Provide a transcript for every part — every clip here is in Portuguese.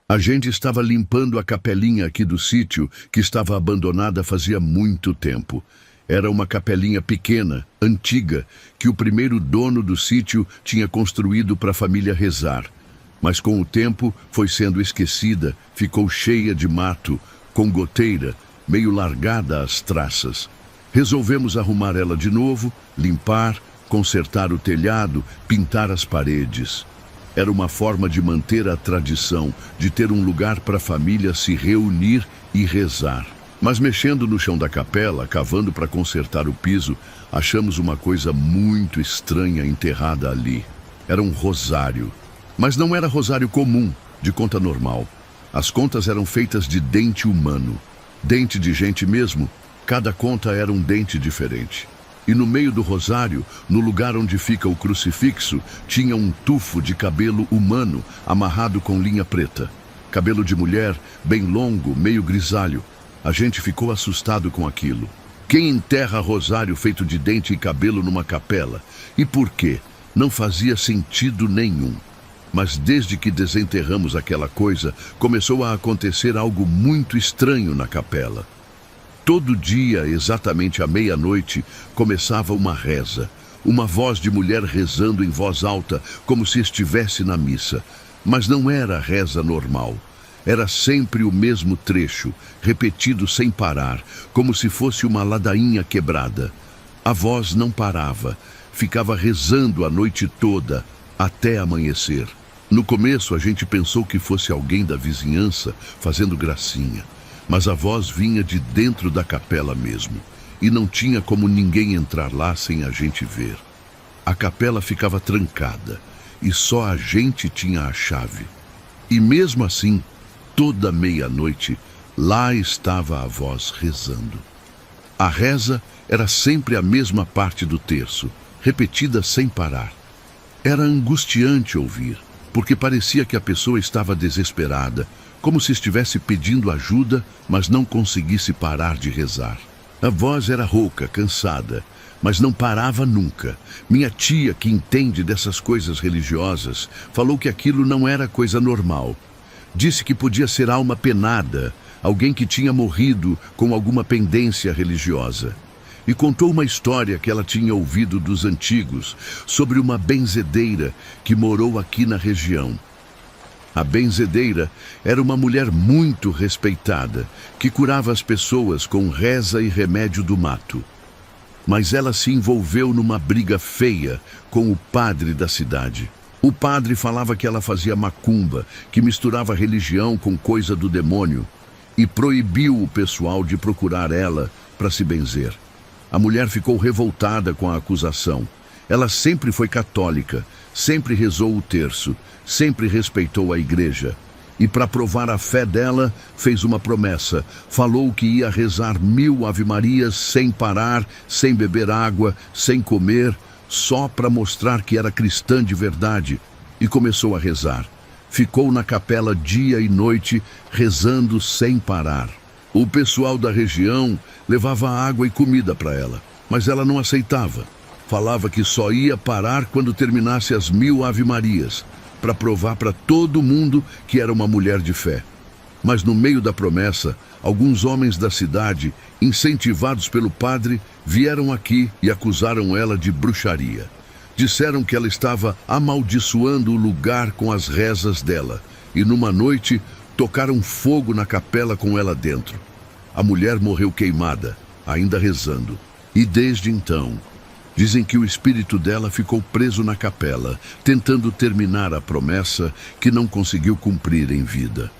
A gente estava limpando a capelinha aqui do sítio, que estava abandonada fazia muito tempo. Era uma capelinha pequena, antiga, que o primeiro dono do sítio tinha construído para a família rezar. Mas com o tempo foi sendo esquecida, ficou cheia de mato, com goteira, meio largada às traças. Resolvemos arrumar ela de novo, limpar, consertar o telhado, pintar as paredes. Era uma forma de manter a tradição, de ter um lugar para a família se reunir e rezar. Mas mexendo no chão da capela, cavando para consertar o piso, achamos uma coisa muito estranha enterrada ali. Era um rosário. Mas não era rosário comum, de conta normal. As contas eram feitas de dente humano. Dente de gente mesmo, cada conta era um dente diferente. E no meio do rosário, no lugar onde fica o crucifixo, tinha um tufo de cabelo humano amarrado com linha preta. Cabelo de mulher, bem longo, meio grisalho. A gente ficou assustado com aquilo. Quem enterra rosário feito de dente e cabelo numa capela? E por quê? Não fazia sentido nenhum. Mas desde que desenterramos aquela coisa, começou a acontecer algo muito estranho na capela. Todo dia, exatamente à meia-noite, começava uma reza. Uma voz de mulher rezando em voz alta, como se estivesse na missa. Mas não era reza normal. Era sempre o mesmo trecho, repetido sem parar, como se fosse uma ladainha quebrada. A voz não parava, ficava rezando a noite toda, até amanhecer. No começo, a gente pensou que fosse alguém da vizinhança fazendo gracinha. Mas a voz vinha de dentro da capela mesmo, e não tinha como ninguém entrar lá sem a gente ver. A capela ficava trancada, e só a gente tinha a chave. E mesmo assim, toda meia-noite, lá estava a voz rezando. A reza era sempre a mesma parte do terço, repetida sem parar. Era angustiante ouvir, porque parecia que a pessoa estava desesperada, como se estivesse pedindo ajuda, mas não conseguisse parar de rezar. A voz era rouca, cansada, mas não parava nunca. Minha tia, que entende dessas coisas religiosas, falou que aquilo não era coisa normal. Disse que podia ser alma penada, alguém que tinha morrido com alguma pendência religiosa. E contou uma história que ela tinha ouvido dos antigos, sobre uma benzedeira que morou aqui na região. A benzedeira era uma mulher muito respeitada, que curava as pessoas com reza e remédio do mato. Mas ela se envolveu numa briga feia com o padre da cidade. O padre falava que ela fazia macumba, que misturava religião com coisa do demônio, e proibiu o pessoal de procurar ela para se benzer. A mulher ficou revoltada com a acusação. Ela sempre foi católica, sempre rezou o terço, sempre respeitou a igreja. E para provar a fé dela, fez uma promessa. Falou que ia rezar 1000 ave-marias sem parar, sem beber água, sem comer, só para mostrar que era cristã de verdade. E começou a rezar. Ficou na capela dia e noite, rezando sem parar. O pessoal da região levava água e comida para ela, mas ela não aceitava. Falava que só ia parar quando terminasse as 1000 ave-marias, para provar para todo mundo que era uma mulher de fé. Mas no meio da promessa, alguns homens da cidade, incentivados pelo padre, vieram aqui e acusaram ela de bruxaria. Disseram que ela estava amaldiçoando o lugar com as rezas dela, e numa noite tocaram fogo na capela com ela dentro. A mulher morreu queimada, ainda rezando. E desde então, dizem que o espírito dela ficou preso na capela, tentando terminar a promessa que não conseguiu cumprir em vida.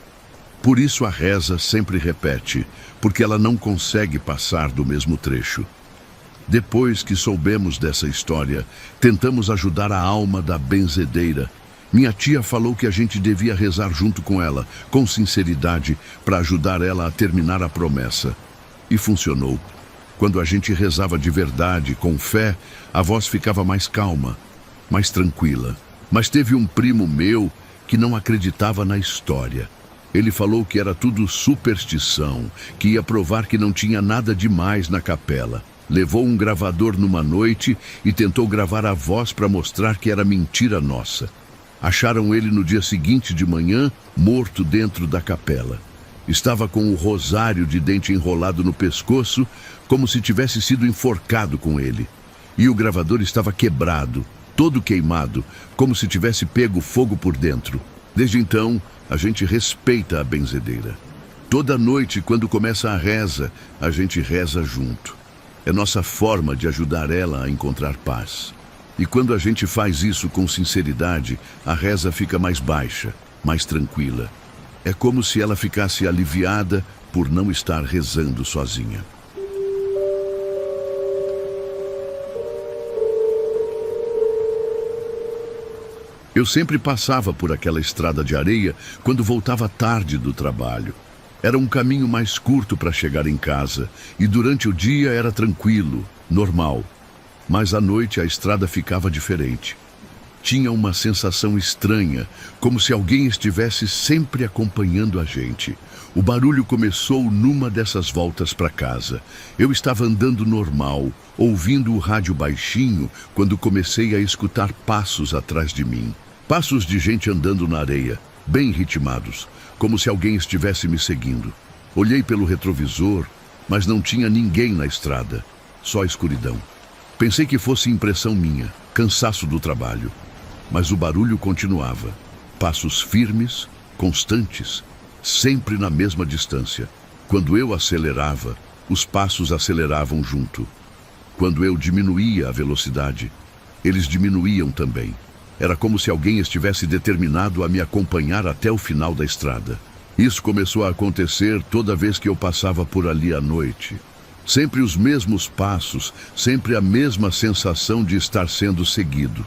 Por isso a reza sempre repete, porque ela não consegue passar do mesmo trecho. Depois que soubemos dessa história, tentamos ajudar a alma da benzedeira. Minha tia falou que a gente devia rezar junto com ela, com sinceridade, para ajudar ela a terminar a promessa. E funcionou. Quando a gente rezava de verdade, com fé, a voz ficava mais calma, mais tranquila. Mas teve um primo meu que não acreditava na história. Ele falou que era tudo superstição, que ia provar que não tinha nada demais na capela. Levou um gravador numa noite e tentou gravar a voz para mostrar que era mentira nossa. Acharam ele no dia seguinte de manhã, morto dentro da capela. Estava com o rosário de dente enrolado no pescoço, como se tivesse sido enforcado com ele. E o gravador estava quebrado, todo queimado, como se tivesse pego fogo por dentro. Desde então, a gente respeita a benzedeira. Toda noite, quando começa a reza, a gente reza junto. É nossa forma de ajudar ela a encontrar paz. E quando a gente faz isso com sinceridade, a reza fica mais baixa, mais tranquila. É como se ela ficasse aliviada por não estar rezando sozinha. Eu sempre passava por aquela estrada de areia quando voltava tarde do trabalho. Era um caminho mais curto para chegar em casa, e durante o dia era tranquilo, normal. Mas à noite a estrada ficava diferente. Tinha uma sensação estranha, como se alguém estivesse sempre acompanhando a gente. O barulho começou numa dessas voltas para casa. Eu estava andando normal, ouvindo o rádio baixinho, quando comecei a escutar passos atrás de mim. Passos de gente andando na areia, bem ritmados, como se alguém estivesse me seguindo. Olhei pelo retrovisor, mas não tinha ninguém na estrada, só escuridão. Pensei que fosse impressão minha, cansaço do trabalho. Mas o barulho continuava. Passos firmes, constantes, sempre na mesma distância. Quando eu acelerava, os passos aceleravam junto. Quando eu diminuía a velocidade, eles diminuíam também. Era como se alguém estivesse determinado a me acompanhar até o final da estrada. Isso começou a acontecer toda vez que eu passava por ali à noite. Sempre os mesmos passos, sempre a mesma sensação de estar sendo seguido.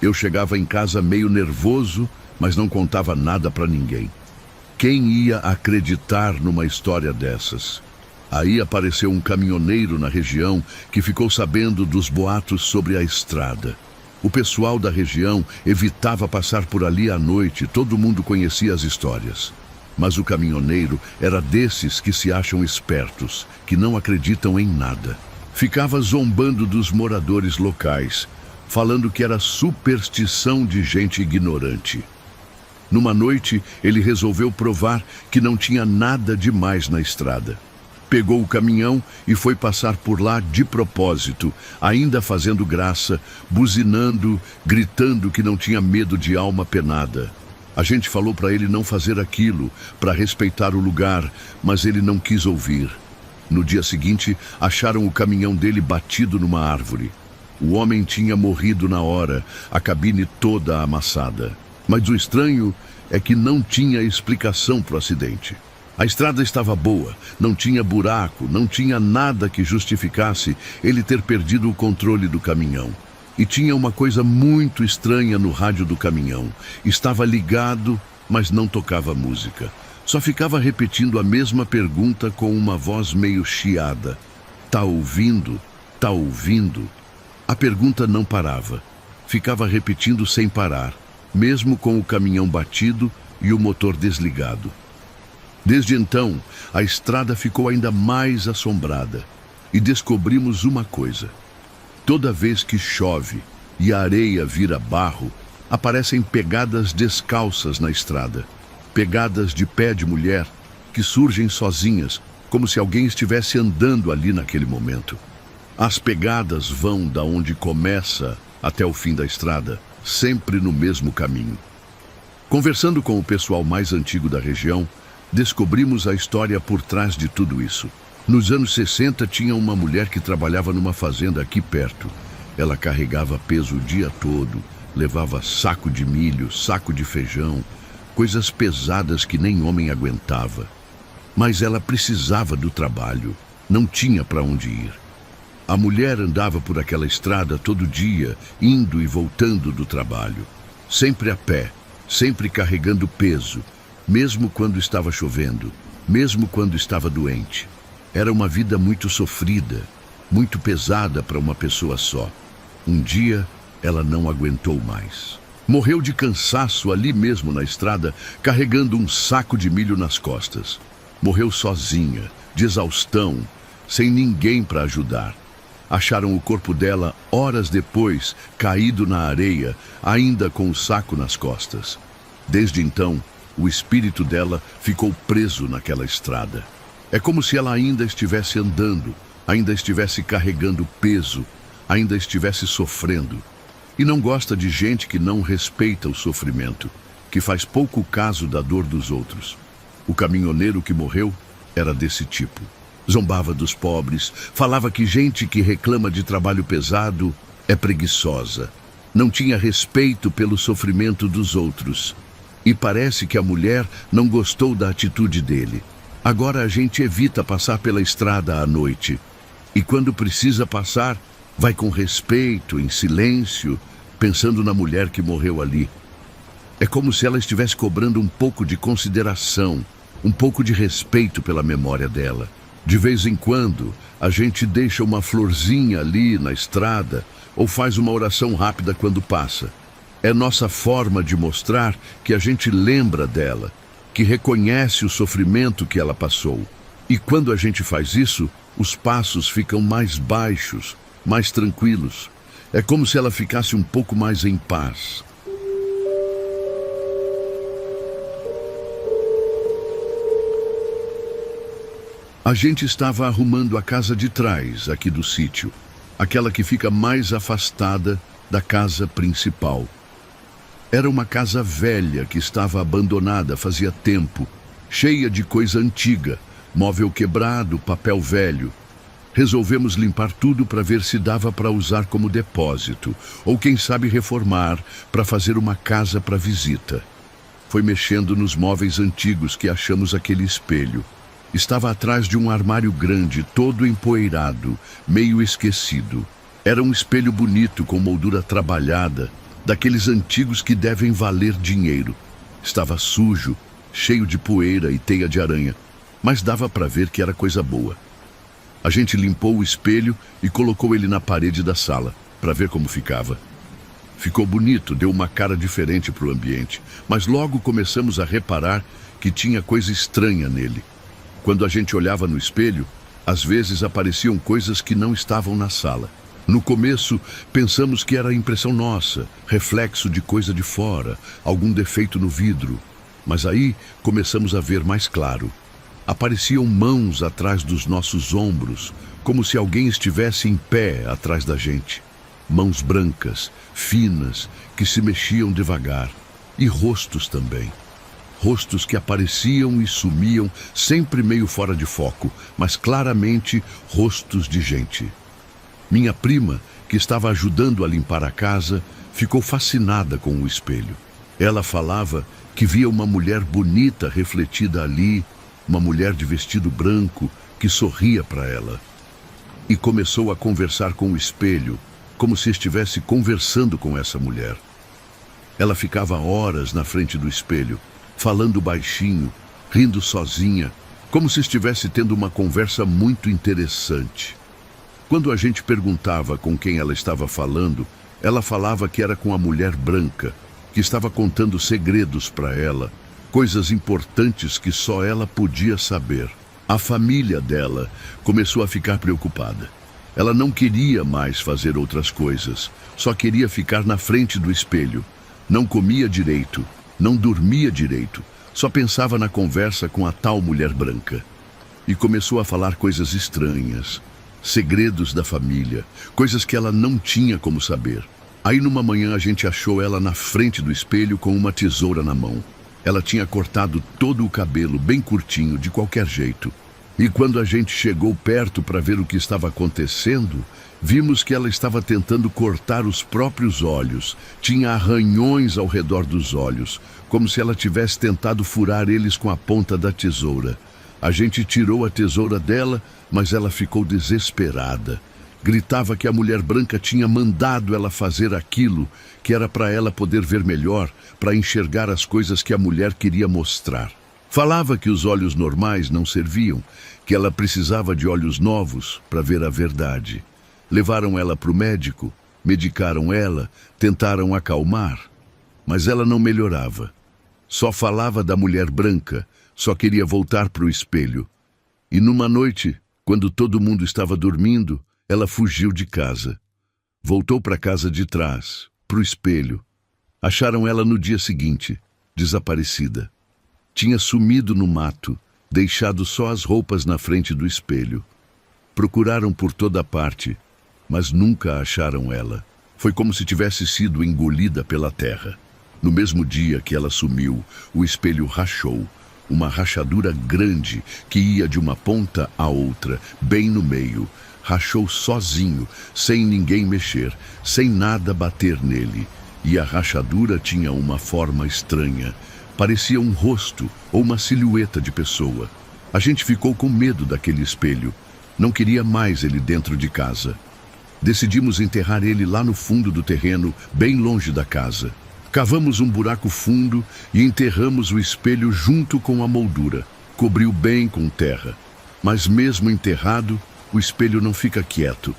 Eu chegava em casa meio nervoso, mas não contava nada para ninguém. Quem ia acreditar numa história dessas? Aí apareceu um caminhoneiro na região que ficou sabendo dos boatos sobre a estrada. O pessoal da região evitava passar por ali à noite, todo mundo conhecia as histórias. Mas o caminhoneiro era desses que se acham espertos, que não acreditam em nada. Ficava zombando dos moradores locais, falando que era superstição de gente ignorante. Numa noite, ele resolveu provar que não tinha nada demais na estrada. Pegou o caminhão e foi passar por lá de propósito, ainda fazendo graça, buzinando, gritando que não tinha medo de alma penada. A gente falou para ele não fazer aquilo, para respeitar o lugar, mas ele não quis ouvir. No dia seguinte, acharam o caminhão dele batido numa árvore. O homem tinha morrido na hora, a cabine toda amassada. Mas o estranho é que não tinha explicação para o acidente. A estrada estava boa, não tinha buraco, não tinha nada que justificasse ele ter perdido o controle do caminhão. E tinha uma coisa muito estranha no rádio do caminhão. Estava ligado, mas não tocava música. Só ficava repetindo a mesma pergunta com uma voz meio chiada. Tá ouvindo? Tá ouvindo? A pergunta não parava. Ficava repetindo sem parar, mesmo com o caminhão batido e o motor desligado. Desde então, a estrada ficou ainda mais assombrada. E descobrimos uma coisa. Toda vez que chove e a areia vira barro, aparecem pegadas descalças na estrada. Pegadas de pé de mulher que surgem sozinhas, como se alguém estivesse andando ali naquele momento. As pegadas vão da onde começa até o fim da estrada, sempre no mesmo caminho. Conversando com o pessoal mais antigo da região, descobrimos a história por trás de tudo isso. Nos anos 60 tinha uma mulher que trabalhava numa fazenda aqui perto. Ela carregava peso o dia todo, levava saco de milho, saco de feijão, coisas pesadas que nem homem aguentava. Mas ela precisava do trabalho, não tinha para onde ir. A mulher andava por aquela estrada todo dia, indo e voltando do trabalho. Sempre a pé, sempre carregando peso, mesmo quando estava chovendo, mesmo quando estava doente. Era uma vida muito sofrida, muito pesada para uma pessoa só. Um dia, ela não aguentou mais. Morreu de cansaço ali mesmo na estrada, carregando um saco de milho nas costas. Morreu sozinha, de exaustão, sem ninguém para ajudar. Acharam o corpo dela horas depois, caído na areia, ainda com o saco nas costas. Desde então, o espírito dela ficou preso naquela estrada. É como se ela ainda estivesse andando, ainda estivesse carregando peso, ainda estivesse sofrendo. E não gosta de gente que não respeita o sofrimento, que faz pouco caso da dor dos outros. O caminhoneiro que morreu era desse tipo. Zombava dos pobres, falava que gente que reclama de trabalho pesado é preguiçosa. Não tinha respeito pelo sofrimento dos outros. E parece que a mulher não gostou da atitude dele. Agora a gente evita passar pela estrada à noite. E quando precisa passar, vai com respeito, em silêncio, pensando na mulher que morreu ali. É como se ela estivesse cobrando um pouco de consideração, um pouco de respeito pela memória dela. De vez em quando, a gente deixa uma florzinha ali na estrada ou faz uma oração rápida quando passa. É nossa forma de mostrar que a gente lembra dela, que reconhece o sofrimento que ela passou. E quando a gente faz isso, os passos ficam mais baixos, mais tranquilos. É como se ela ficasse um pouco mais em paz. A gente estava arrumando a casa de trás, aqui do sítio, aquela que fica mais afastada da casa principal. Era uma casa velha que estava abandonada fazia tempo, cheia de coisa antiga, móvel quebrado, papel velho. Resolvemos limpar tudo para ver se dava para usar como depósito, ou quem sabe reformar para fazer uma casa para visita. Foi mexendo nos móveis antigos que achamos aquele espelho. Estava atrás de um armário grande, todo empoeirado, meio esquecido. Era um espelho bonito, com moldura trabalhada, daqueles antigos que devem valer dinheiro. Estava sujo, cheio de poeira e teia de aranha, mas dava para ver que era coisa boa. A gente limpou o espelho e colocou ele na parede da sala, para ver como ficava. Ficou bonito, deu uma cara diferente para o ambiente, mas logo começamos a reparar que tinha coisa estranha nele. Quando a gente olhava no espelho, às vezes apareciam coisas que não estavam na sala. No começo, pensamos que era impressão nossa, reflexo de coisa de fora, algum defeito no vidro. Mas aí começamos a ver mais claro. Apareciam mãos atrás dos nossos ombros, como se alguém estivesse em pé atrás da gente. Mãos brancas, finas, que se mexiam devagar. E rostos também. Rostos que apareciam e sumiam, sempre meio fora de foco, mas claramente rostos de gente. Minha prima, que estava ajudando a limpar a casa, ficou fascinada com o espelho. Ela falava que via uma mulher bonita refletida ali, uma mulher de vestido branco que sorria para ela. E começou a conversar com o espelho, como se estivesse conversando com essa mulher. Ela ficava horas na frente do espelho, falando baixinho, rindo sozinha, como se estivesse tendo uma conversa muito interessante. Quando a gente perguntava com quem ela estava falando, ela falava que era com a mulher branca, que estava contando segredos para ela, coisas importantes que só ela podia saber. A família dela começou a ficar preocupada. Ela não queria mais fazer outras coisas, só queria ficar na frente do espelho. Não comia direito, não dormia direito, só pensava na conversa com a tal mulher branca. E começou a falar coisas estranhas, segredos da família, coisas que ela não tinha como saber. Aí numa manhã a gente achou ela na frente do espelho com uma tesoura na mão. Ela tinha cortado todo o cabelo bem curtinho, de qualquer jeito. E quando a gente chegou perto para ver o que estava acontecendo, vimos que ela estava tentando cortar os próprios olhos. Tinha arranhões ao redor dos olhos, como se ela tivesse tentado furar eles com a ponta da tesoura. A gente tirou a tesoura dela, mas ela ficou desesperada. Gritava que a mulher branca tinha mandado ela fazer aquilo, que era para ela poder ver melhor, para enxergar as coisas que a mulher queria mostrar. Falava que os olhos normais não serviam, que ela precisava de olhos novos para ver a verdade. Levaram ela para o médico, medicaram ela, tentaram acalmar, mas ela não melhorava. Só falava da mulher branca, só queria voltar para o espelho. E numa noite, quando todo mundo estava dormindo, ela fugiu de casa. Voltou para a casa de trás, para o espelho. Acharam ela no dia seguinte, desaparecida. Tinha sumido no mato, deixado só as roupas na frente do espelho. Procuraram por toda parte, mas nunca acharam ela. Foi como se tivesse sido engolida pela terra. No mesmo dia que ela sumiu, o espelho rachou. Uma rachadura grande que ia de uma ponta à outra, bem no meio. Rachou sozinho, sem ninguém mexer, sem nada bater nele. E a rachadura tinha uma forma estranha. Parecia um rosto ou uma silhueta de pessoa. A gente ficou com medo daquele espelho. Não queria mais ele dentro de casa. Decidimos enterrar ele lá no fundo do terreno, bem longe da casa. Cavamos um buraco fundo e enterramos o espelho junto com a moldura. Cobriu bem com terra. Mas mesmo enterrado, o espelho não fica quieto.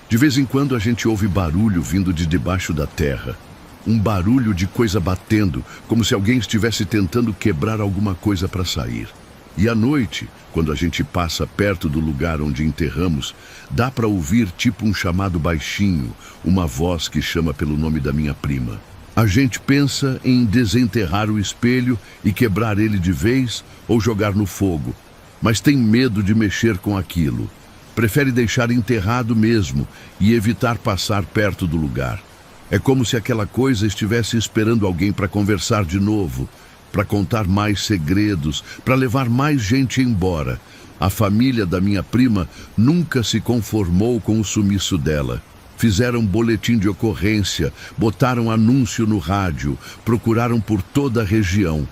De vez em quando a gente ouve barulho vindo de debaixo da terra. Um barulho de coisa batendo, como se alguém estivesse tentando quebrar alguma coisa para sair. E à noite, quando a gente passa perto do lugar onde enterramos, dá para ouvir tipo um chamado baixinho, uma voz que chama pelo nome da minha prima. A gente pensa em desenterrar o espelho e quebrar ele de vez ou jogar no fogo, mas tem medo de mexer com aquilo. Prefere deixar enterrado mesmo e evitar passar perto do lugar. É como se aquela coisa estivesse esperando alguém para conversar de novo, para contar mais segredos, para levar mais gente embora. A família da minha prima nunca se conformou com o sumiço dela. Fizeram boletim de ocorrência, botaram anúncio no rádio, procuraram por toda a região,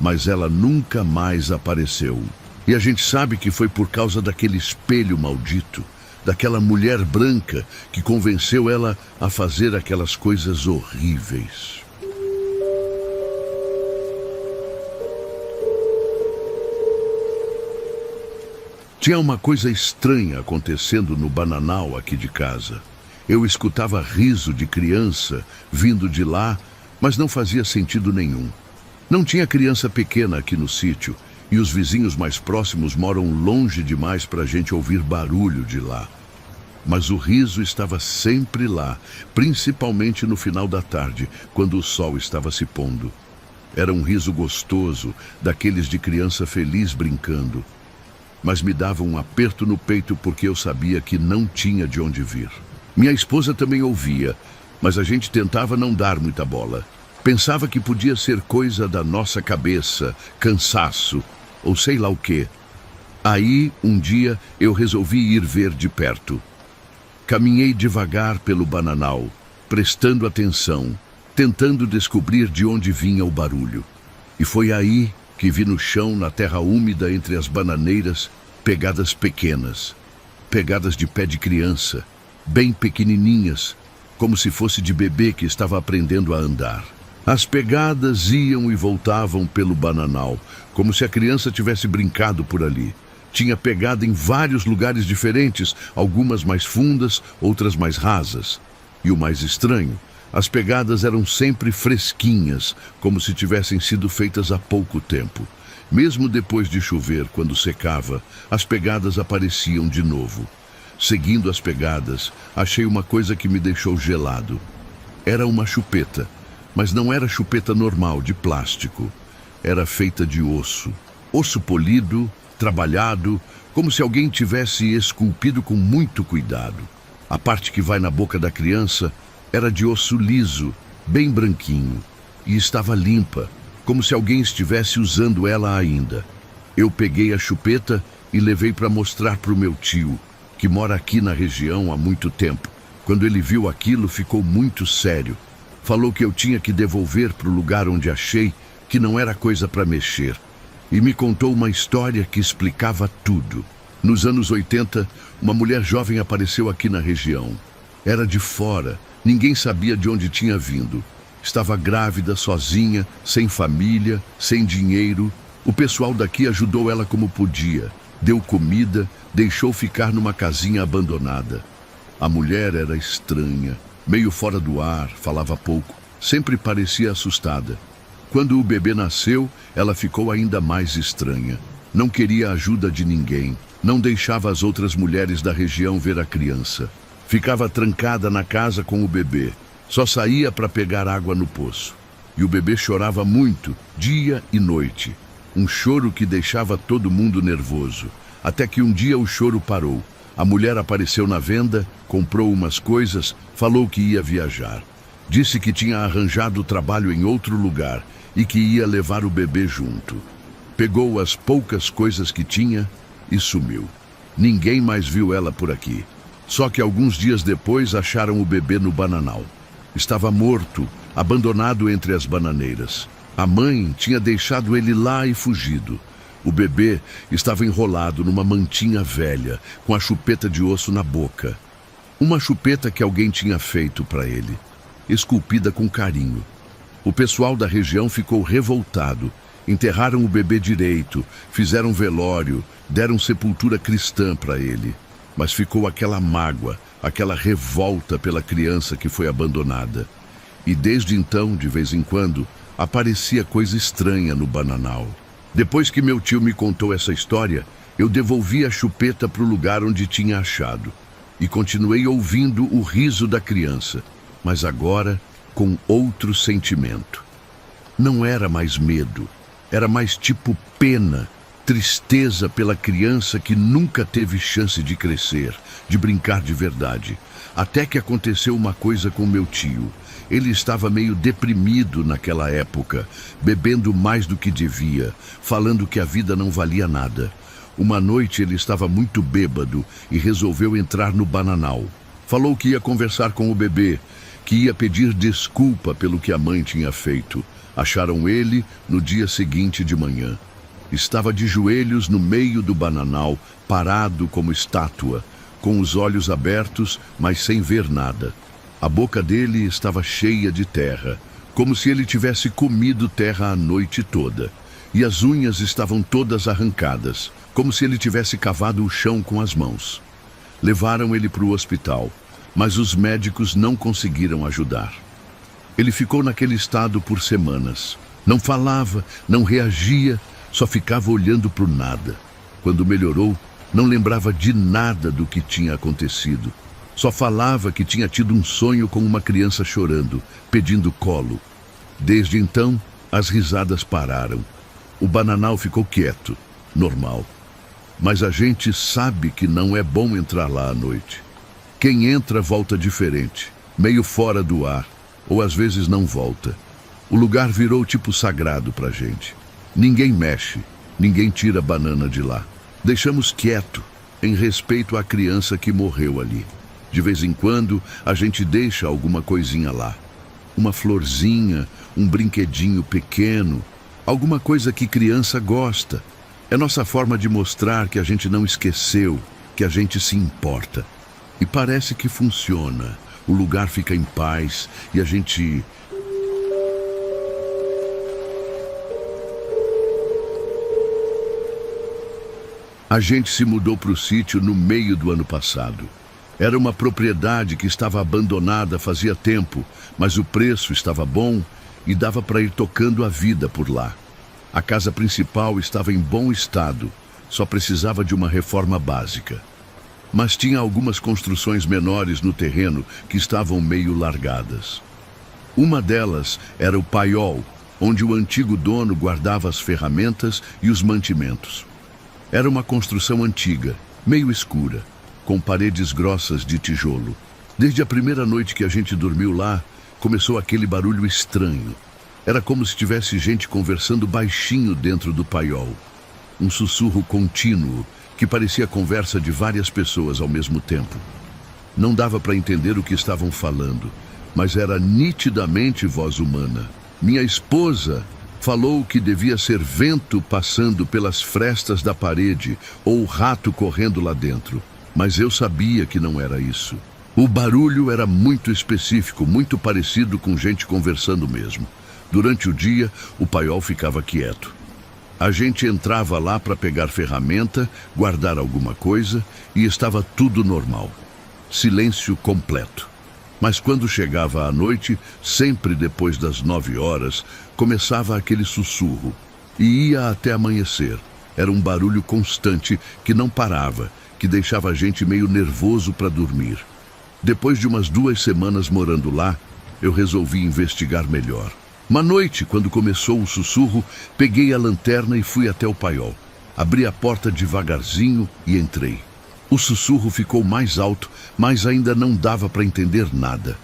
mas ela nunca mais apareceu. E a gente sabe que foi por causa daquele espelho maldito, daquela mulher branca que convenceu ela a fazer aquelas coisas horríveis. Tinha uma coisa estranha acontecendo no bananal aqui de casa. Eu escutava riso de criança vindo de lá, mas não fazia sentido nenhum. Não tinha criança pequena aqui no sítio, e os vizinhos mais próximos moram longe demais para a gente ouvir barulho de lá. Mas o riso estava sempre lá, principalmente no final da tarde, quando o sol estava se pondo. Era um riso gostoso, daqueles de criança feliz brincando. Mas me dava um aperto no peito porque eu sabia que não tinha de onde vir. Minha esposa também ouvia, mas a gente tentava não dar muita bola. Pensava que podia ser coisa da nossa cabeça, cansaço, ou sei lá o quê. Aí, um dia, eu resolvi ir ver de perto. Caminhei devagar pelo bananal, prestando atenção, tentando descobrir de onde vinha o barulho. E foi aí que vi no chão, na terra úmida entre as bananeiras, pegadas pequenas. Pegadas de pé de criança, bem pequenininhas, como se fosse de bebê que estava aprendendo a andar. As pegadas iam e voltavam pelo bananal, como se a criança tivesse brincado por ali. Tinha pegada em vários lugares diferentes, algumas mais fundas, outras mais rasas. E o mais estranho, as pegadas eram sempre fresquinhas, como se tivessem sido feitas há pouco tempo. Mesmo depois de chover, quando secava, as pegadas apareciam de novo. Seguindo as pegadas, achei uma coisa que me deixou gelado. Era uma chupeta, mas não era chupeta normal, de plástico. Era feita de osso. Osso polido, trabalhado, como se alguém tivesse esculpido com muito cuidado. A parte que vai na boca da criança era de osso liso, bem branquinho, e estava limpa, como se alguém estivesse usando ela ainda. Eu peguei a chupeta e levei para mostrar para o meu tio, que mora aqui na região há muito tempo. Quando ele viu aquilo, ficou muito sério. Falou que eu tinha que devolver para o lugar onde achei, que não era coisa para mexer. E me contou uma história que explicava tudo. Nos anos 80, uma mulher jovem apareceu aqui na região. Era de fora, ninguém sabia de onde tinha vindo. Estava grávida, sozinha, sem família, sem dinheiro. O pessoal daqui ajudou ela como podia. Deu comida, deixou ficar numa casinha abandonada. A mulher era estranha, meio fora do ar, falava pouco, sempre parecia assustada. Quando o bebê nasceu, ela ficou ainda mais estranha. Não queria a ajuda de ninguém. Não deixava as outras mulheres da região ver a criança. Ficava trancada na casa com o bebê. Só saía para pegar água no poço. E o bebê chorava muito, dia e noite. Um choro que deixava todo mundo nervoso. Até que um dia o choro parou. A mulher apareceu na venda, comprou umas coisas, falou que ia viajar. Disse que tinha arranjado trabalho em outro lugar e que ia levar o bebê junto. Pegou as poucas coisas que tinha e sumiu. Ninguém mais viu ela por aqui. Só que alguns dias depois acharam o bebê no bananal. Estava morto, abandonado entre as bananeiras. A mãe tinha deixado ele lá e fugido. O bebê estava enrolado numa mantinha velha, com a chupeta de osso na boca. Uma chupeta que alguém tinha feito para ele, esculpida com carinho. O pessoal da região ficou revoltado. Enterraram o bebê direito, fizeram velório, deram sepultura cristã para ele. Mas ficou aquela mágoa, aquela revolta pela criança que foi abandonada. E desde então, de vez em quando, aparecia coisa estranha no bananal. Depois que meu tio me contou essa história, eu devolvi a chupeta para o lugar onde tinha achado. E continuei ouvindo o riso da criança, mas agora com outro sentimento. Não era mais medo, era mais tipo pena, tristeza pela criança que nunca teve chance de crescer, de brincar de verdade. Até que aconteceu uma coisa com meu tio. Ele estava meio deprimido naquela época, bebendo mais do que devia, falando que a vida não valia nada. Uma noite ele estava muito bêbado e resolveu entrar no bananal. Falou que ia conversar com o bebê, que ia pedir desculpa pelo que a mãe tinha feito. Acharam ele no dia seguinte de manhã. Estava de joelhos no meio do bananal, parado como estátua, com os olhos abertos, mas sem ver nada. A boca dele estava cheia de terra, como se ele tivesse comido terra a noite toda. E as unhas estavam todas arrancadas, como se ele tivesse cavado o chão com as mãos. Levaram ele para o hospital, mas os médicos não conseguiram ajudar. Ele ficou naquele estado por semanas. Não falava, não reagia, só ficava olhando para o nada. Quando melhorou, não lembrava de nada do que tinha acontecido. Só falava que tinha tido um sonho com uma criança chorando, pedindo colo. Desde então, as risadas pararam. O bananal ficou quieto, normal. Mas a gente sabe que não é bom entrar lá à noite. Quem entra volta diferente, meio fora do ar, ou às vezes não volta. O lugar virou tipo sagrado pra gente. Ninguém mexe, ninguém tira banana de lá. Deixamos quieto, em respeito à criança que morreu ali. De vez em quando, a gente deixa alguma coisinha lá. Uma florzinha, um brinquedinho pequeno, alguma coisa que criança gosta. É nossa forma de mostrar que a gente não esqueceu, que a gente se importa. E parece que funciona. O lugar fica em paz e a gente... A gente se mudou para o sítio no meio do ano passado. Era uma propriedade que estava abandonada fazia tempo, mas o preço estava bom e dava para ir tocando a vida por lá. A casa principal estava em bom estado, só precisava de uma reforma básica. Mas tinha algumas construções menores no terreno que estavam meio largadas. Uma delas era o paiol, onde o antigo dono guardava as ferramentas e os mantimentos. Era uma construção antiga, meio escura, com paredes grossas de tijolo. Desde a primeira noite que a gente dormiu lá, começou aquele barulho estranho. Era como se tivesse gente conversando baixinho dentro do paiol. Um sussurro contínuo, que parecia a conversa de várias pessoas ao mesmo tempo. Não dava para entender o que estavam falando, mas era nitidamente voz humana. Minha esposa falou que devia ser vento passando pelas frestas da parede ou rato correndo lá dentro. Mas eu sabia que não era isso. O barulho era muito específico, muito parecido com gente conversando mesmo. Durante o dia, o paiol ficava quieto. A gente entrava lá para pegar ferramenta, guardar alguma coisa e estava tudo normal. Silêncio completo. Mas quando chegava à noite, sempre depois das 9 horas, começava aquele sussurro e ia até amanhecer. Era um barulho constante que não parava, que deixava a gente meio nervoso para dormir. Depois de umas 2 semanas morando lá, eu resolvi investigar melhor. Uma noite, quando começou o sussurro, peguei a lanterna e fui até o paiol. Abri a porta devagarzinho e entrei. O sussurro ficou mais alto, mas ainda não dava para entender nada.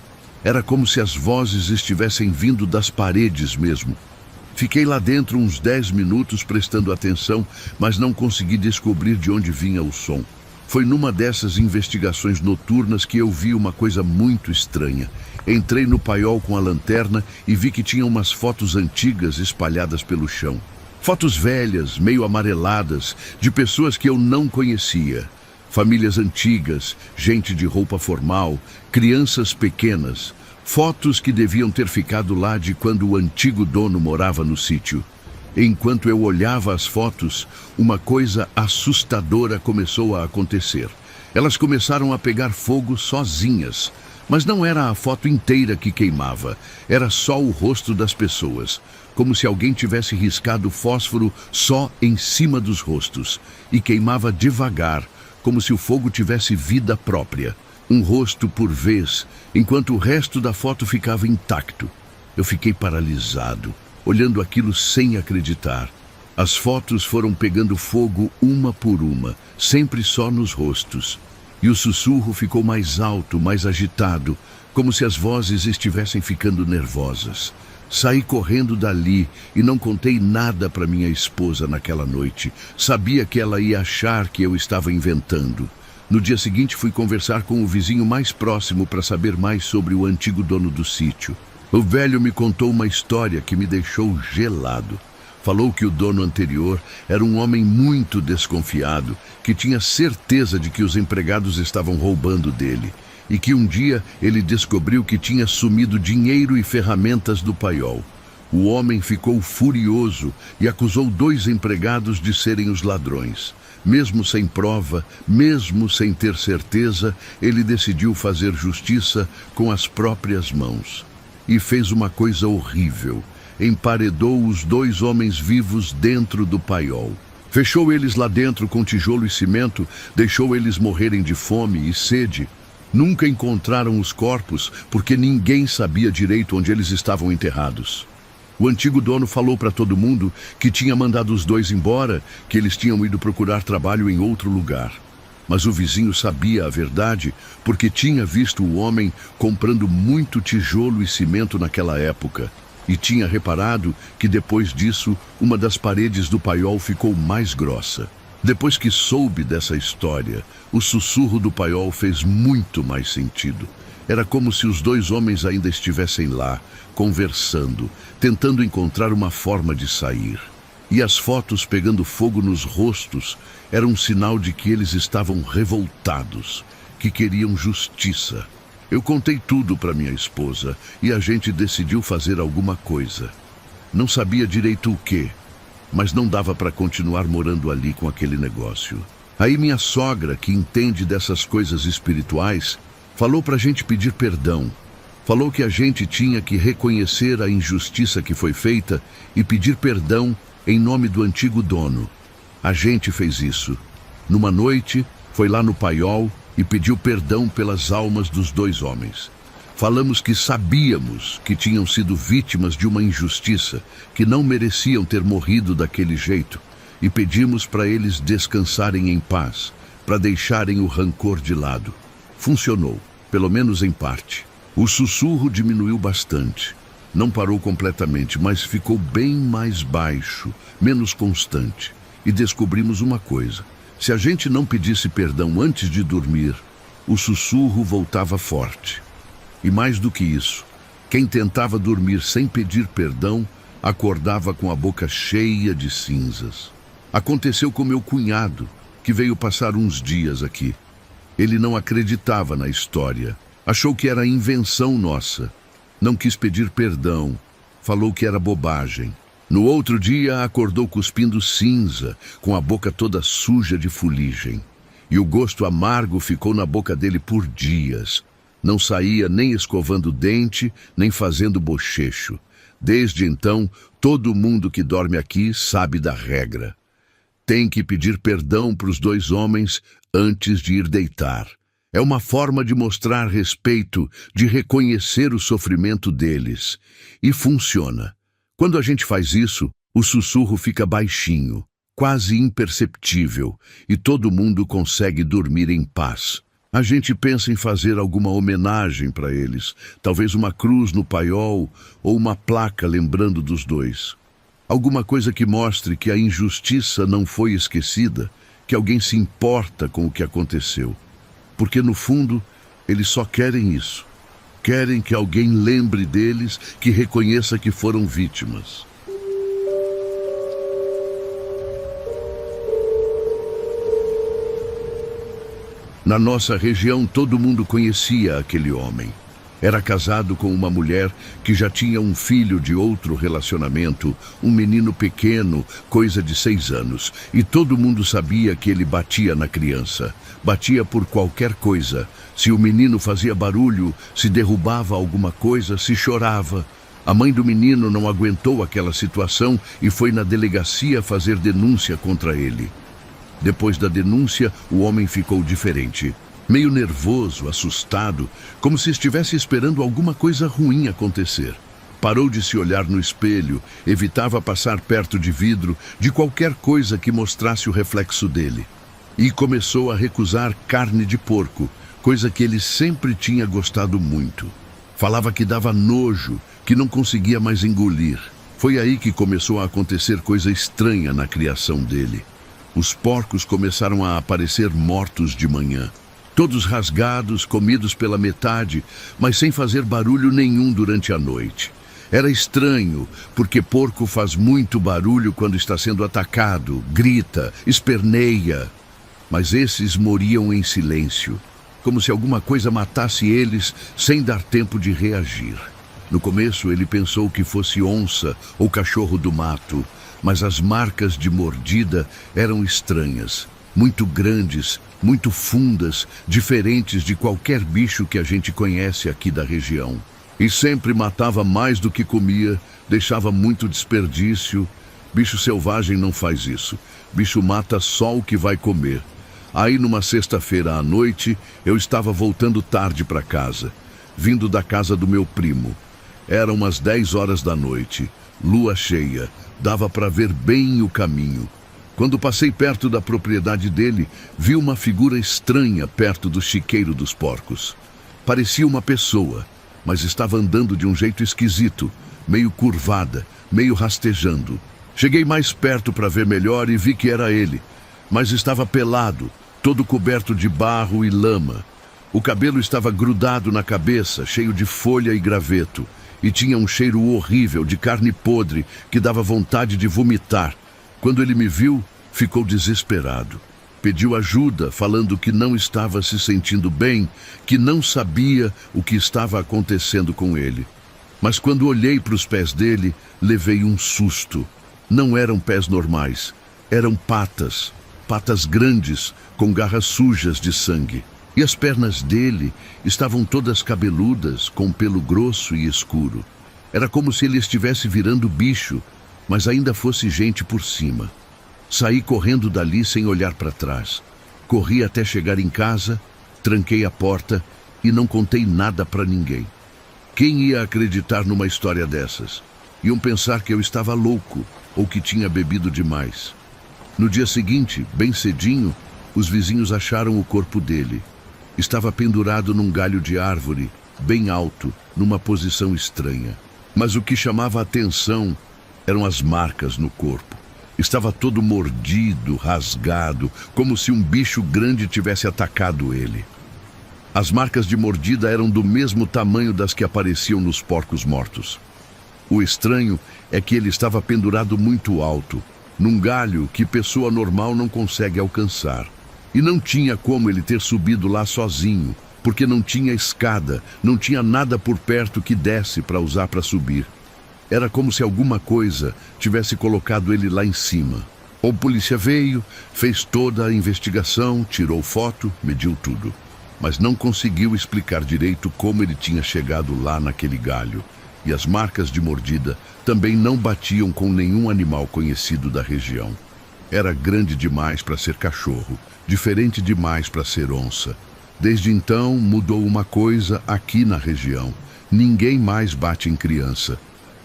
Era como se as vozes estivessem vindo das paredes mesmo. Fiquei lá dentro uns 10 minutos prestando atenção, mas não consegui descobrir de onde vinha o som. Foi numa dessas investigações noturnas que eu vi uma coisa muito estranha. Entrei no paiol com a lanterna e vi que tinha umas fotos antigas espalhadas pelo chão. Fotos velhas, meio amareladas, de pessoas que eu não conhecia. Famílias antigas, gente de roupa formal, crianças pequenas. Fotos que deviam ter ficado lá de quando o antigo dono morava no sítio. Enquanto eu olhava as fotos, uma coisa assustadora começou a acontecer. Elas começaram a pegar fogo sozinhas. Mas não era a foto inteira que queimava, era só o rosto das pessoas, como se alguém tivesse riscado fósforo só em cima dos rostos, e queimava devagar, como se o fogo tivesse vida própria, um rosto por vez, enquanto o resto da foto ficava intacto. Eu fiquei paralisado, olhando aquilo sem acreditar. As fotos foram pegando fogo uma por uma, sempre só nos rostos. E o sussurro ficou mais alto, mais agitado, como se as vozes estivessem ficando nervosas. Saí correndo dali e não contei nada para minha esposa naquela noite. Sabia que ela ia achar que eu estava inventando. No dia seguinte fui conversar com o vizinho mais próximo para saber mais sobre o antigo dono do sítio. O velho me contou uma história que me deixou gelado. Falou que o dono anterior era um homem muito desconfiado, que tinha certeza de que os empregados estavam roubando dele, e que um dia ele descobriu que tinha sumido dinheiro e ferramentas do paiol. O homem ficou furioso e acusou 2 empregados de serem os ladrões. Mesmo sem prova, mesmo sem ter certeza, ele decidiu fazer justiça com as próprias mãos. E fez uma coisa horrível. Emparedou os 2 homens vivos dentro do paiol. Fechou eles lá dentro com tijolo e cimento, deixou eles morrerem de fome e sede. Nunca encontraram os corpos, porque ninguém sabia direito onde eles estavam enterrados. O antigo dono falou para todo mundo que tinha mandado os 2 embora, que eles tinham ido procurar trabalho em outro lugar. Mas o vizinho sabia a verdade, porque tinha visto o homem comprando muito tijolo e cimento naquela época. E tinha reparado que depois disso, uma das paredes do paiol ficou mais grossa. Depois que soube dessa história, o sussurro do paiol fez muito mais sentido. Era como se os 2 homens ainda estivessem lá, conversando, tentando encontrar uma forma de sair. E as fotos pegando fogo nos rostos eram um sinal de que eles estavam revoltados, que queriam justiça. Eu contei tudo para minha esposa e a gente decidiu fazer alguma coisa. Não sabia direito o quê, mas não dava para continuar morando ali com aquele negócio. Aí minha sogra, que entende dessas coisas espirituais, falou para a gente pedir perdão. Falou que a gente tinha que reconhecer a injustiça que foi feita e pedir perdão em nome do antigo dono. A gente fez isso. Numa noite, foi lá no paiol e pediu perdão pelas almas dos 2 homens. Falamos que sabíamos que tinham sido vítimas de uma injustiça, que não mereciam ter morrido daquele jeito, e pedimos para eles descansarem em paz, para deixarem o rancor de lado. Funcionou, pelo menos em parte. O sussurro diminuiu bastante. Não parou completamente, mas ficou bem mais baixo, menos constante. E descobrimos uma coisa. Se a gente não pedisse perdão antes de dormir, o sussurro voltava forte. E mais do que isso, quem tentava dormir sem pedir perdão, acordava com a boca cheia de cinzas. Aconteceu com meu cunhado, que veio passar uns dias aqui. Ele não acreditava na história, achou que era invenção nossa. Não quis pedir perdão, falou que era bobagem. No outro dia, acordou cuspindo cinza, com a boca toda suja de fuligem. E o gosto amargo ficou na boca dele por dias. Não saía nem escovando o dente, nem fazendo bochecho. Desde então, todo mundo que dorme aqui sabe da regra. Tem que pedir perdão para os dois homens antes de ir deitar. É uma forma de mostrar respeito, de reconhecer o sofrimento deles. E funciona. Quando a gente faz isso, o sussurro fica baixinho, quase imperceptível, e todo mundo consegue dormir em paz. A gente pensa em fazer alguma homenagem para eles, talvez uma cruz no paiol ou uma placa lembrando dos dois. Alguma coisa que mostre que a injustiça não foi esquecida, que alguém se importa com o que aconteceu. Porque, no fundo, eles só querem isso. Querem que alguém lembre deles, que reconheça que foram vítimas. Na nossa região, todo mundo conhecia aquele homem. Era casado com uma mulher que já tinha um filho de outro relacionamento, um menino pequeno, coisa de 6 anos. E todo mundo sabia que ele batia na criança. Batia por qualquer coisa. Se o menino fazia barulho, se derrubava alguma coisa, se chorava. A mãe do menino não aguentou aquela situação e foi na delegacia fazer denúncia contra ele. Depois da denúncia, o homem ficou diferente. Meio nervoso, assustado, como se estivesse esperando alguma coisa ruim acontecer. Parou de se olhar no espelho, evitava passar perto de vidro, de qualquer coisa que mostrasse o reflexo dele. E começou a recusar carne de porco, coisa que ele sempre tinha gostado muito. Falava que dava nojo, que não conseguia mais engolir. Foi aí que começou a acontecer coisa estranha na criação dele. Os porcos começaram a aparecer mortos de manhã. Todos rasgados, comidos pela metade, mas sem fazer barulho nenhum durante a noite. Era estranho, porque porco faz muito barulho quando está sendo atacado, grita, esperneia. Mas esses moriam em silêncio, como se alguma coisa matasse eles sem dar tempo de reagir. No começo ele pensou que fosse onça ou cachorro do mato, mas as marcas de mordida eram estranhas, muito grandes, muito fundas, diferentes de qualquer bicho que a gente conhece aqui da região. E sempre matava mais do que comia, deixava muito desperdício. Bicho selvagem não faz isso. Bicho mata só o que vai comer. Aí, numa sexta-feira à noite, eu estava voltando tarde para casa, vindo da casa do meu primo. Eram umas 10 horas da noite, lua cheia, dava para ver bem o caminho. Quando passei perto da propriedade dele, vi uma figura estranha perto do chiqueiro dos porcos. Parecia uma pessoa, mas estava andando de um jeito esquisito, meio curvada, meio rastejando. Cheguei mais perto para ver melhor e vi que era ele, mas estava pelado, todo coberto de barro e lama. O cabelo estava grudado na cabeça, cheio de folha e graveto, e tinha um cheiro horrível de carne podre que dava vontade de vomitar. Quando ele me viu, ficou desesperado. Pediu ajuda, falando que não estava se sentindo bem, que não sabia o que estava acontecendo com ele. Mas quando olhei para os pés dele, levei um susto. Não eram pés normais, eram patas. Patas grandes, com garras sujas de sangue. E as pernas dele estavam todas cabeludas, com pelo grosso e escuro. Era como se ele estivesse virando bicho, mas ainda fosse gente por cima. Saí correndo dali sem olhar para trás. Corri até chegar em casa, tranquei a porta e não contei nada para ninguém. Quem ia acreditar numa história dessas? Iam pensar que eu estava louco ou que tinha bebido demais. No dia seguinte, bem cedinho, os vizinhos acharam o corpo dele. Estava pendurado num galho de árvore, bem alto, numa posição estranha. Mas o que chamava a atenção eram as marcas no corpo. Estava todo mordido, rasgado, como se um bicho grande tivesse atacado ele. As marcas de mordida eram do mesmo tamanho das que apareciam nos porcos mortos. O estranho é que ele estava pendurado muito alto, num galho que pessoa normal não consegue alcançar. E não tinha como ele ter subido lá sozinho, porque não tinha escada, não tinha nada por perto que desse para usar para subir. Era como se alguma coisa tivesse colocado ele lá em cima. A polícia veio, fez toda a investigação, tirou foto, mediu tudo. Mas não conseguiu explicar direito como ele tinha chegado lá naquele galho. E as marcas de mordida também não batiam com nenhum animal conhecido da região. Era grande demais para ser cachorro, diferente demais para ser onça. Desde então, mudou uma coisa aqui na região. Ninguém mais bate em criança.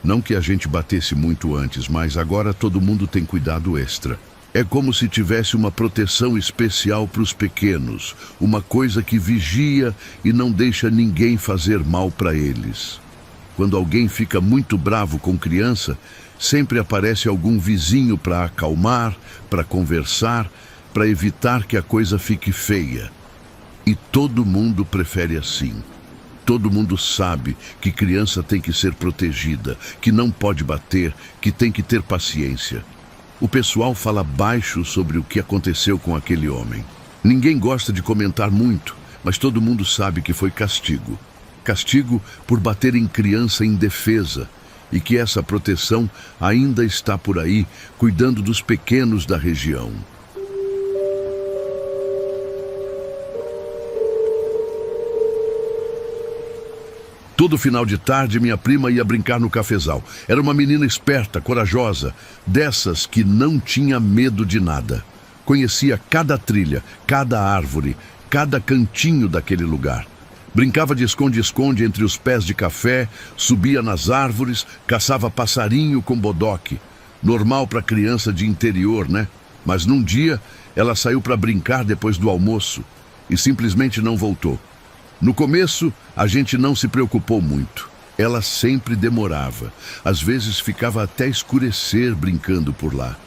Não que a gente batesse muito antes, mas agora todo mundo tem cuidado extra. É como se tivesse uma proteção especial para os pequenos, uma coisa que vigia e não deixa ninguém fazer mal para eles. Quando alguém fica muito bravo com criança, sempre aparece algum vizinho para acalmar, para conversar, para evitar que a coisa fique feia. E todo mundo prefere assim. Todo mundo sabe que criança tem que ser protegida, que não pode bater, que tem que ter paciência. O pessoal fala baixo sobre o que aconteceu com aquele homem. Ninguém gosta de comentar muito, mas todo mundo sabe que foi castigo. Castigo por bater em criança indefesa, e que essa proteção ainda está por aí, cuidando dos pequenos da região. Todo final de tarde, minha prima ia brincar no cafezal. Era uma menina esperta, corajosa, dessas que não tinha medo de nada. Conhecia cada trilha, cada árvore, cada cantinho daquele lugar. Brincava de esconde-esconde entre os pés de café, subia nas árvores, caçava passarinho com bodoque. Normal para criança de interior, né? Mas num dia, ela saiu para brincar depois do almoço e simplesmente não voltou. No começo, a gente não se preocupou muito. Ela sempre demorava. Às vezes ficava até escurecer brincando por lá.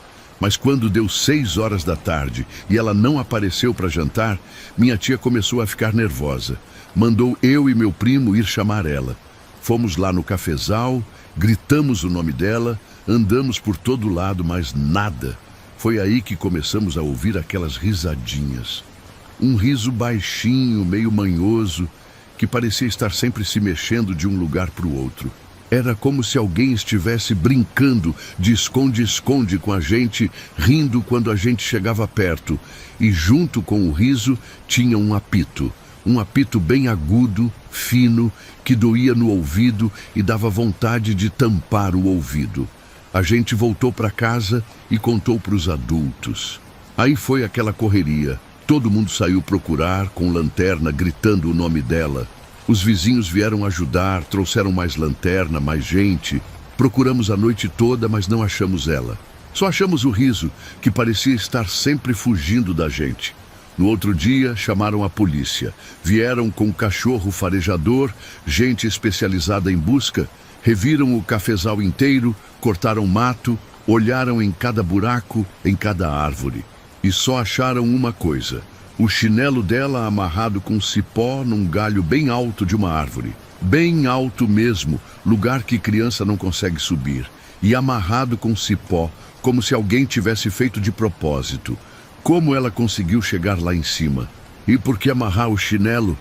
Mas quando deu 6 horas da tarde e ela não apareceu para jantar, minha tia começou a ficar nervosa. Mandou eu e meu primo ir chamar ela. Fomos lá no cafezal, gritamos o nome dela, andamos por todo lado, mas nada. Foi aí que começamos a ouvir aquelas risadinhas. Um riso baixinho, meio manhoso, que parecia estar sempre se mexendo de um lugar para o outro. Era como se alguém estivesse brincando de esconde-esconde com a gente, rindo quando a gente chegava perto. E junto com o riso tinha um apito bem agudo, fino, que doía no ouvido e dava vontade de tampar o ouvido. A gente voltou para casa e contou para os adultos. Aí foi aquela correria. Todo mundo saiu procurar, com lanterna, gritando o nome dela. Os vizinhos vieram ajudar, trouxeram mais lanterna, mais gente. Procuramos a noite toda, mas não achamos ela. Só achamos o riso, que parecia estar sempre fugindo da gente. No outro dia, chamaram a polícia. Vieram com um cachorro farejador, gente especializada em busca, reviram o cafezal inteiro, cortaram mato, olharam em cada buraco, em cada árvore. E só acharam uma coisa: o chinelo dela amarrado com cipó num galho bem alto de uma árvore. Bem alto mesmo, lugar que criança não consegue subir. E amarrado com cipó, como se alguém tivesse feito de propósito. Como ela conseguiu chegar lá em cima? E por que amarrar o chinelo?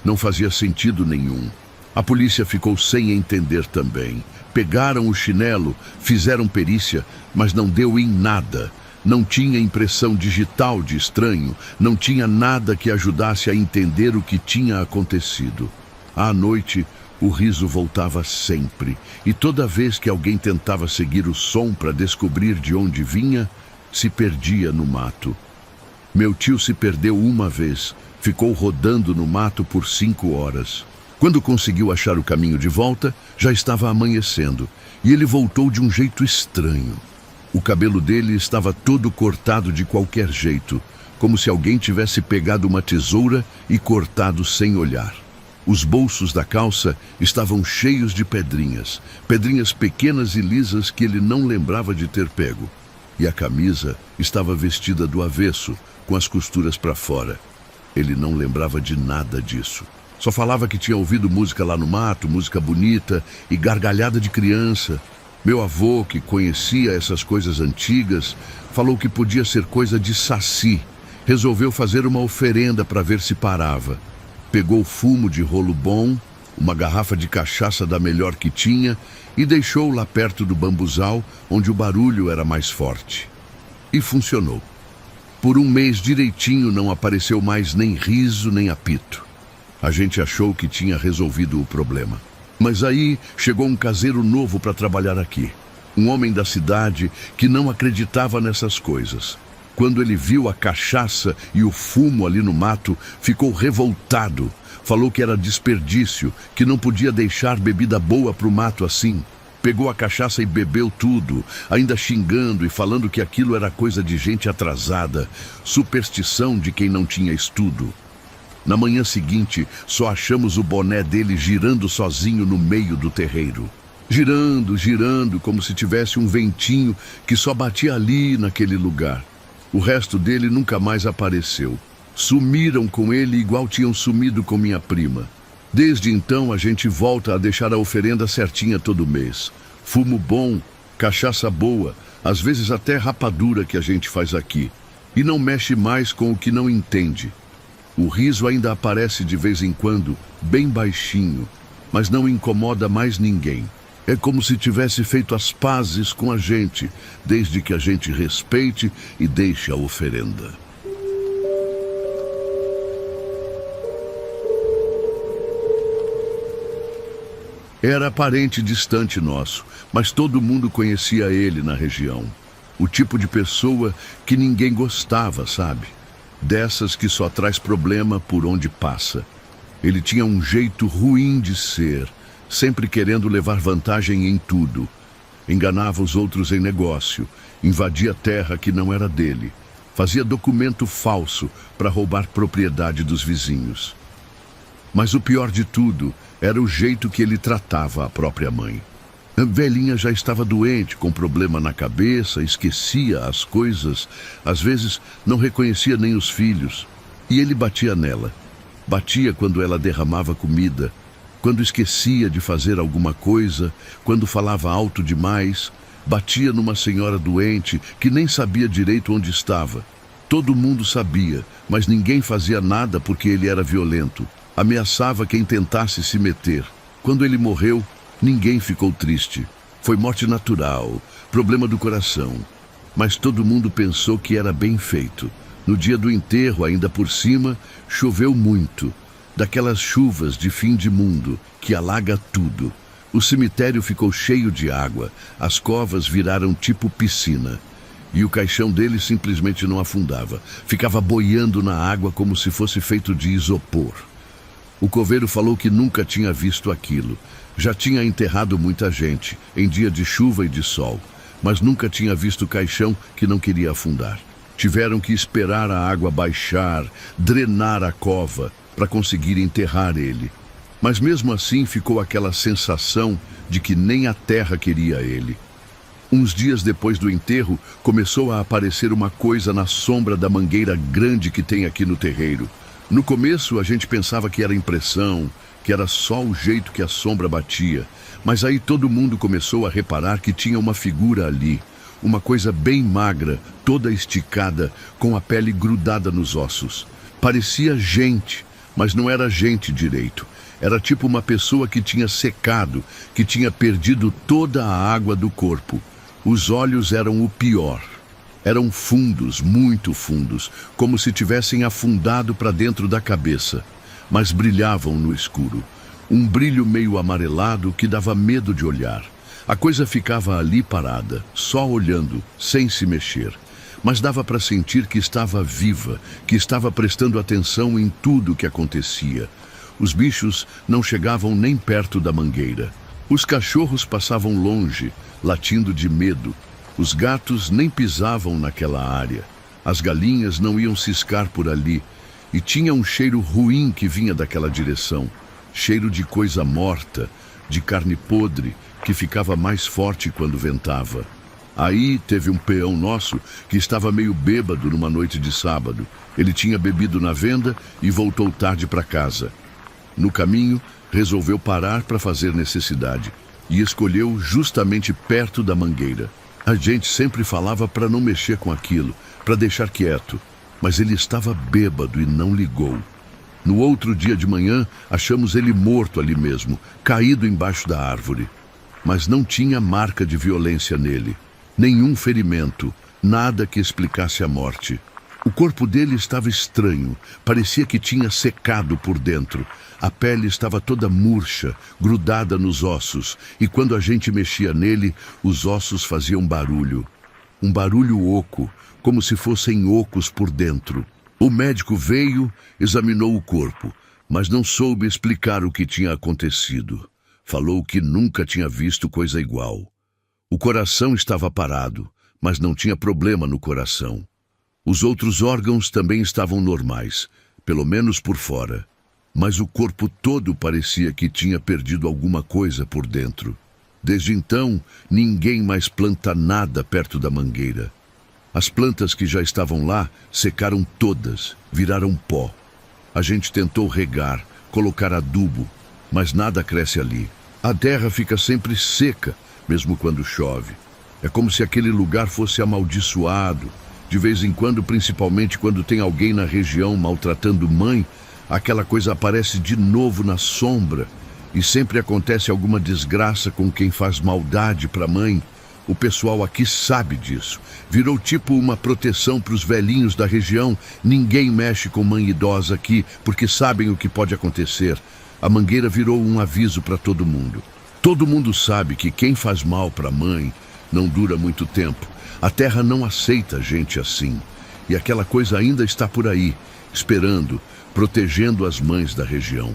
Não fazia sentido nenhum. A polícia ficou sem entender também. Pegaram o chinelo, fizeram perícia, mas não deu em nada. Não tinha impressão digital de estranho, não tinha nada que ajudasse a entender o que tinha acontecido. À noite, o riso voltava sempre, e toda vez que alguém tentava seguir o som para descobrir de onde vinha, se perdia no mato. Meu tio se perdeu uma vez, ficou rodando no mato por 5 horas. Quando conseguiu achar o caminho de volta, já estava amanhecendo, e ele voltou de um jeito estranho. O cabelo dele estava todo cortado de qualquer jeito, como se alguém tivesse pegado uma tesoura e cortado sem olhar. Os bolsos da calça estavam cheios de pedrinhas, pedrinhas pequenas e lisas que ele não lembrava de ter pego. E a camisa estava vestida do avesso, com as costuras para fora. Ele não lembrava de nada disso. Só falava que tinha ouvido música lá no mato, música bonita e gargalhada de criança. Meu avô, que conhecia essas coisas antigas, falou que podia ser coisa de saci. Resolveu fazer uma oferenda para ver se parava. Pegou fumo de rolo bom, uma garrafa de cachaça da melhor que tinha e deixou lá perto do bambuzal, onde o barulho era mais forte. E funcionou. Por 1 mês direitinho não apareceu mais nem riso nem apito. A gente achou que tinha resolvido o problema. Mas aí chegou um caseiro novo para trabalhar aqui. um homem da cidade que não acreditava nessas coisas. Quando ele viu a cachaça e o fumo ali no mato, ficou revoltado. Falou que era desperdício, que não podia deixar bebida boa para o mato assim. Pegou a cachaça e bebeu tudo, ainda xingando e falando que aquilo era coisa de gente atrasada, superstição de quem não tinha estudo. Na manhã seguinte, só achamos o boné dele girando sozinho no meio do terreiro. Girando, girando, como se tivesse um ventinho que só batia ali naquele lugar. O resto dele nunca mais apareceu. Sumiram com ele igual tinham sumido com minha prima. Desde então a gente volta a deixar a oferenda certinha todo mês. Fumo bom, cachaça boa, às vezes até rapadura que a gente faz aqui. E não mexe mais com o que não entende. O riso ainda aparece de vez em quando, bem baixinho, mas não incomoda mais ninguém. É como se tivesse feito as pazes com a gente, desde que a gente respeite e deixe a oferenda. Era parente distante nosso, mas todo mundo conhecia ele na região. O tipo de pessoa que ninguém gostava, sabe? Dessas que só traz problema por onde passa. Ele tinha um jeito ruim de ser, sempre querendo levar vantagem em tudo. Enganava os outros em negócio, invadia terra que não era dele, fazia documento falso para roubar propriedade dos vizinhos. Mas o pior de tudo era o jeito que ele tratava a própria mãe. A velhinha já estava doente, com problema na cabeça, esquecia as coisas, às vezes não reconhecia nem os filhos. E ele batia nela. Batia quando ela derramava comida, quando esquecia de fazer alguma coisa, quando falava alto demais. Batia numa senhora doente que nem sabia direito onde estava. Todo mundo sabia, mas ninguém fazia nada porque ele era violento. Ameaçava quem tentasse se meter. Quando ele morreu, ninguém ficou triste. Foi morte natural, problema do coração. Mas todo mundo pensou que era bem feito. No dia do enterro, ainda por cima, choveu muito. Daquelas chuvas de fim de mundo, que alaga tudo. O cemitério ficou cheio de água, as covas viraram tipo piscina. E o caixão dele simplesmente não afundava. Ficava boiando na água como se fosse feito de isopor. O coveiro falou que nunca tinha visto aquilo. Já tinha enterrado muita gente, em dia de chuva e de sol, mas nunca tinha visto caixão que não queria afundar. Tiveram que esperar a água baixar, drenar a cova, para conseguir enterrar ele. Mas mesmo assim ficou aquela sensação de que nem a terra queria ele. Uns dias depois do enterro, começou a aparecer uma coisa na sombra da mangueira grande que tem aqui no terreiro. No começo a gente pensava que era impressão, que era só o jeito que a sombra batia, mas aí todo mundo começou a reparar que tinha uma figura ali, uma coisa bem magra, toda esticada, com a pele grudada nos ossos. Parecia gente, mas não era gente direito. Era tipo uma pessoa que tinha secado, que tinha perdido toda a água do corpo. Os olhos eram o pior. Eram fundos, muito fundos, como se tivessem afundado para dentro da cabeça, mas brilhavam no escuro. Um brilho meio amarelado que dava medo de olhar. A coisa ficava ali parada, só olhando, sem se mexer. Mas dava para sentir que estava viva, que estava prestando atenção em tudo o que acontecia. Os bichos não chegavam nem perto da mangueira. Os cachorros passavam longe, latindo de medo. Os gatos nem pisavam naquela área. As galinhas não iam ciscar por ali. E tinha um cheiro ruim que vinha daquela direção. Cheiro de coisa morta, de carne podre, que ficava mais forte quando ventava. Aí teve um peão nosso que estava meio bêbado numa noite de sábado. Ele tinha bebido na venda e voltou tarde para casa. No caminho, resolveu parar para fazer necessidade e escolheu justamente perto da mangueira. A gente sempre falava para não mexer com aquilo, para deixar quieto, mas ele estava bêbado e não ligou. No outro dia de manhã, achamos ele morto ali mesmo, caído embaixo da árvore. Mas não tinha marca de violência nele, nenhum ferimento, nada que explicasse a morte. O corpo dele estava estranho, parecia que tinha secado por dentro. A pele estava toda murcha, grudada nos ossos, e quando a gente mexia nele, os ossos faziam barulho. Um barulho oco, como se fossem ocos por dentro. O médico veio, examinou o corpo, mas não soube explicar o que tinha acontecido. Falou que nunca tinha visto coisa igual. O coração estava parado, mas não tinha problema no coração. Os outros órgãos também estavam normais, pelo menos por fora. Mas o corpo todo parecia que tinha perdido alguma coisa por dentro. Desde então, ninguém mais planta nada perto da mangueira. As plantas que já estavam lá secaram todas, viraram pó. A gente tentou regar, colocar adubo, mas nada cresce ali. A terra fica sempre seca, mesmo quando chove. É como se aquele lugar fosse amaldiçoado. De vez em quando, principalmente quando tem alguém na região maltratando mãe, aquela coisa aparece de novo na sombra. E sempre acontece alguma desgraça com quem faz maldade para a mãe. O pessoal aqui sabe disso. Virou tipo uma proteção para os velhinhos da região. Ninguém mexe com mãe idosa aqui, porque sabem o que pode acontecer. A mangueira virou um aviso para todo mundo. Todo mundo sabe que quem faz mal para a mãe não dura muito tempo. A terra não aceita gente assim. E aquela coisa ainda está por aí, esperando, protegendo as mães da região.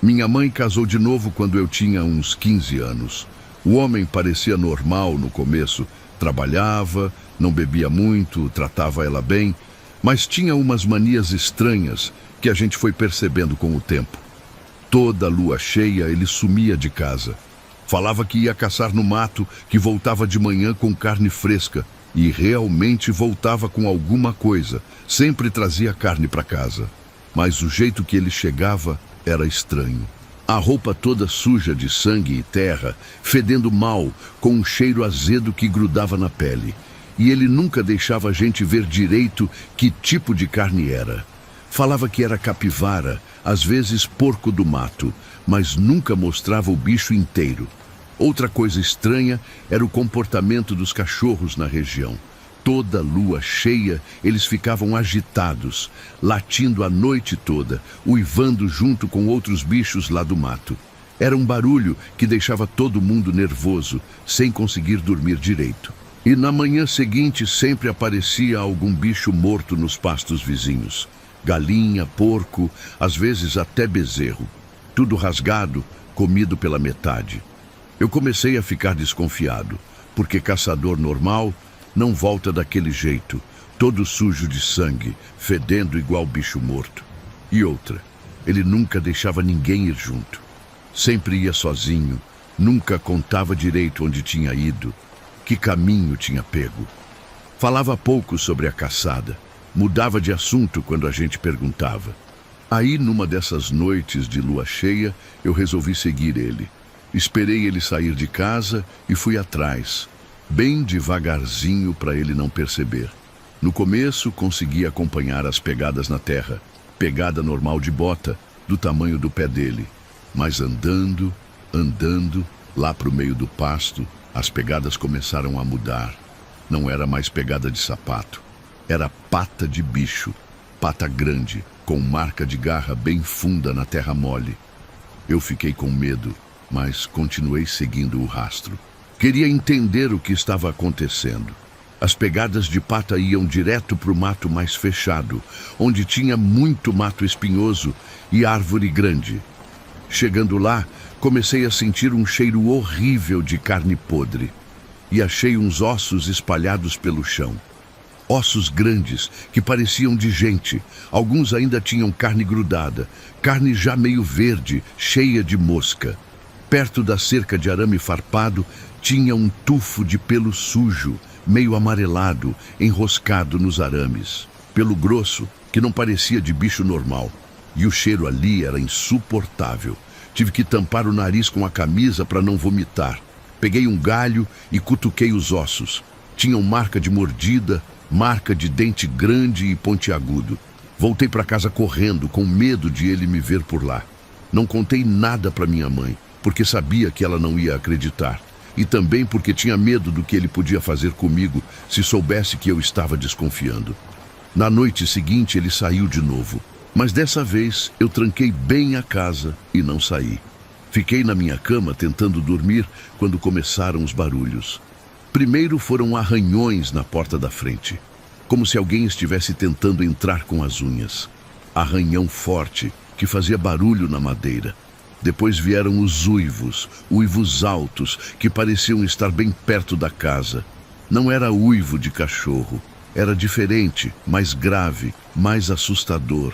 Minha mãe casou de novo quando eu tinha uns 15 anos. O homem parecia normal no começo, trabalhava, não bebia muito, tratava ela bem, mas tinha umas manias estranhas que a gente foi percebendo com o tempo. Toda lua cheia ele sumia de casa. Falava que ia caçar no mato, que voltava de manhã com carne fresca, e realmente voltava com alguma coisa, sempre trazia carne para casa. Mas o jeito que ele chegava era estranho. A roupa toda suja de sangue e terra, fedendo mal, com um cheiro azedo que grudava na pele. E ele nunca deixava a gente ver direito que tipo de carne era. Falava que era capivara, às vezes porco do mato, mas nunca mostrava o bicho inteiro. Outra coisa estranha era o comportamento dos cachorros na região. Toda lua cheia, eles ficavam agitados, latindo a noite toda, uivando junto com outros bichos lá do mato. Era um barulho que deixava todo mundo nervoso, sem conseguir dormir direito. E na manhã seguinte sempre aparecia algum bicho morto nos pastos vizinhos. Galinha, porco, às vezes até bezerro. Tudo rasgado, comido pela metade. Eu comecei a ficar desconfiado, porque caçador normal não volta daquele jeito, todo sujo de sangue, fedendo igual bicho morto. E outra, ele nunca deixava ninguém ir junto. Sempre ia sozinho, nunca contava direito onde tinha ido, que caminho tinha pego. Falava pouco sobre a caçada, mudava de assunto quando a gente perguntava. Aí, numa dessas noites de lua cheia, eu resolvi seguir ele. Esperei ele sair de casa e fui atrás, bem devagarzinho para ele não perceber. No começo, consegui acompanhar as pegadas na terra, pegada normal de bota, do tamanho do pé dele. Mas andando, lá pro meio do pasto, as pegadas começaram a mudar. Não era mais pegada de sapato, era pata de bicho, pata grande, com marca de garra bem funda na terra mole. Eu fiquei com medo, mas continuei seguindo o rastro. Queria entender o que estava acontecendo. As pegadas de pata iam direto para o mato mais fechado, onde tinha muito mato espinhoso e árvore grande. Chegando lá, comecei a sentir um cheiro horrível de carne podre. E achei uns ossos espalhados pelo chão. Ossos grandes, que pareciam de gente. Alguns ainda tinham carne grudada, carne já meio verde, cheia de mosca. Perto da cerca de arame farpado, tinha um tufo de pelo sujo, meio amarelado, enroscado nos arames. Pelo grosso, que não parecia de bicho normal. E o cheiro ali era insuportável. Tive que tampar o nariz com a camisa para não vomitar. Peguei um galho e cutuquei os ossos. Tinham marca de mordida, marca de dente grande e pontiagudo. Voltei para casa correndo, com medo de ele me ver por lá. Não contei nada para minha mãe. porque sabia que ela não ia acreditar, e também porque tinha medo do que ele podia fazer comigo se soubesse que eu estava desconfiando. Na noite seguinte ele saiu de novo, mas dessa vez eu tranquei bem a casa e não saí. Fiquei na minha cama tentando dormir quando começaram os barulhos. Primeiro foram arranhões na porta da frente, como se alguém estivesse tentando entrar com as unhas. Arranhão forte, que fazia barulho na madeira. Depois vieram os uivos altos, que pareciam estar bem perto da casa. Não era uivo de cachorro, era diferente, mais grave, mais assustador.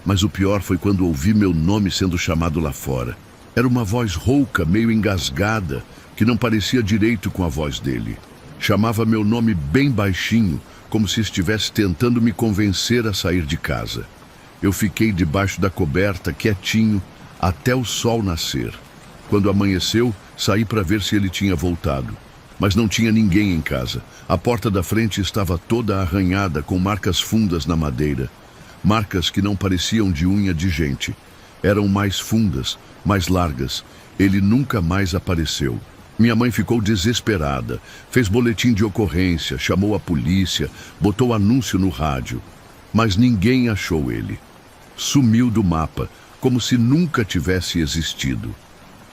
Mas o pior foi quando ouvi meu nome sendo chamado lá fora. Era uma voz rouca, meio engasgada, que não parecia direito com a voz dele. Chamava meu nome bem baixinho, como se estivesse tentando me convencer a sair de casa. Eu fiquei debaixo da coberta, quietinho, até o sol nascer. Quando amanheceu, saí para ver se ele tinha voltado. Mas não tinha ninguém em casa. A porta da frente estava toda arranhada, com marcas fundas na madeira. Marcas que não pareciam de unha de gente. Eram mais fundas, mais largas. Ele nunca mais apareceu. Minha mãe ficou desesperada. Fez boletim de ocorrência, chamou a polícia, botou anúncio no rádio. Mas ninguém achou ele. Sumiu do mapa, como se nunca tivesse existido.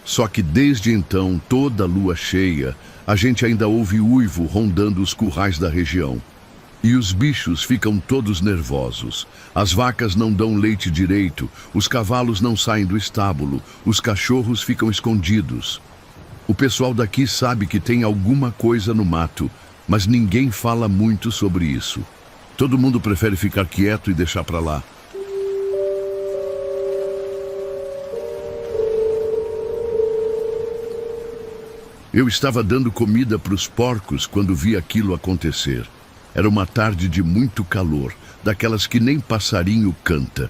Só que desde então, toda lua cheia, a gente ainda ouve uivo rondando os currais da região. E os bichos ficam todos nervosos. As vacas não dão leite direito, os cavalos não saem do estábulo, os cachorros ficam escondidos. O pessoal daqui sabe que tem alguma coisa no mato, mas ninguém fala muito sobre isso. Todo mundo prefere ficar quieto e deixar pra lá. Eu estava dando comida para os porcos quando vi aquilo acontecer. Era uma tarde de muito calor, daquelas que nem passarinho canta.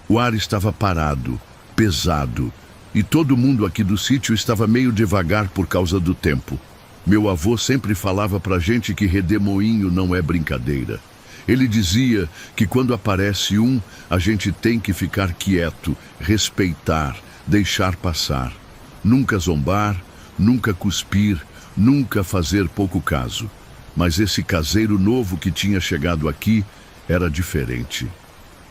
O ar estava parado, pesado, e todo mundo aqui do sítio estava meio devagar por causa do tempo. Meu avô sempre falava pra gente que redemoinho não é brincadeira. Ele dizia que quando aparece um, a gente tem que ficar quieto, respeitar, deixar passar. Nunca zombar, nunca cuspir, nunca fazer pouco caso. Mas esse caseiro novo que tinha chegado aqui era diferente.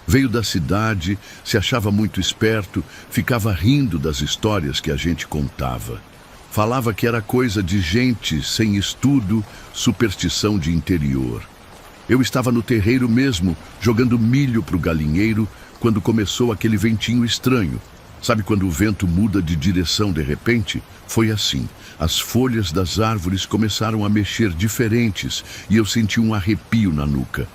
Veio da cidade, se achava muito esperto, ficava rindo das histórias que a gente contava. Falava que era coisa de gente sem estudo, superstição de interior. Eu estava no terreiro mesmo, jogando milho para o galinheiro, quando começou aquele ventinho estranho. Sabe quando o vento muda de direção de repente? Foi assim. As folhas das árvores começaram a mexer diferentes e eu senti um arrepio na nuca.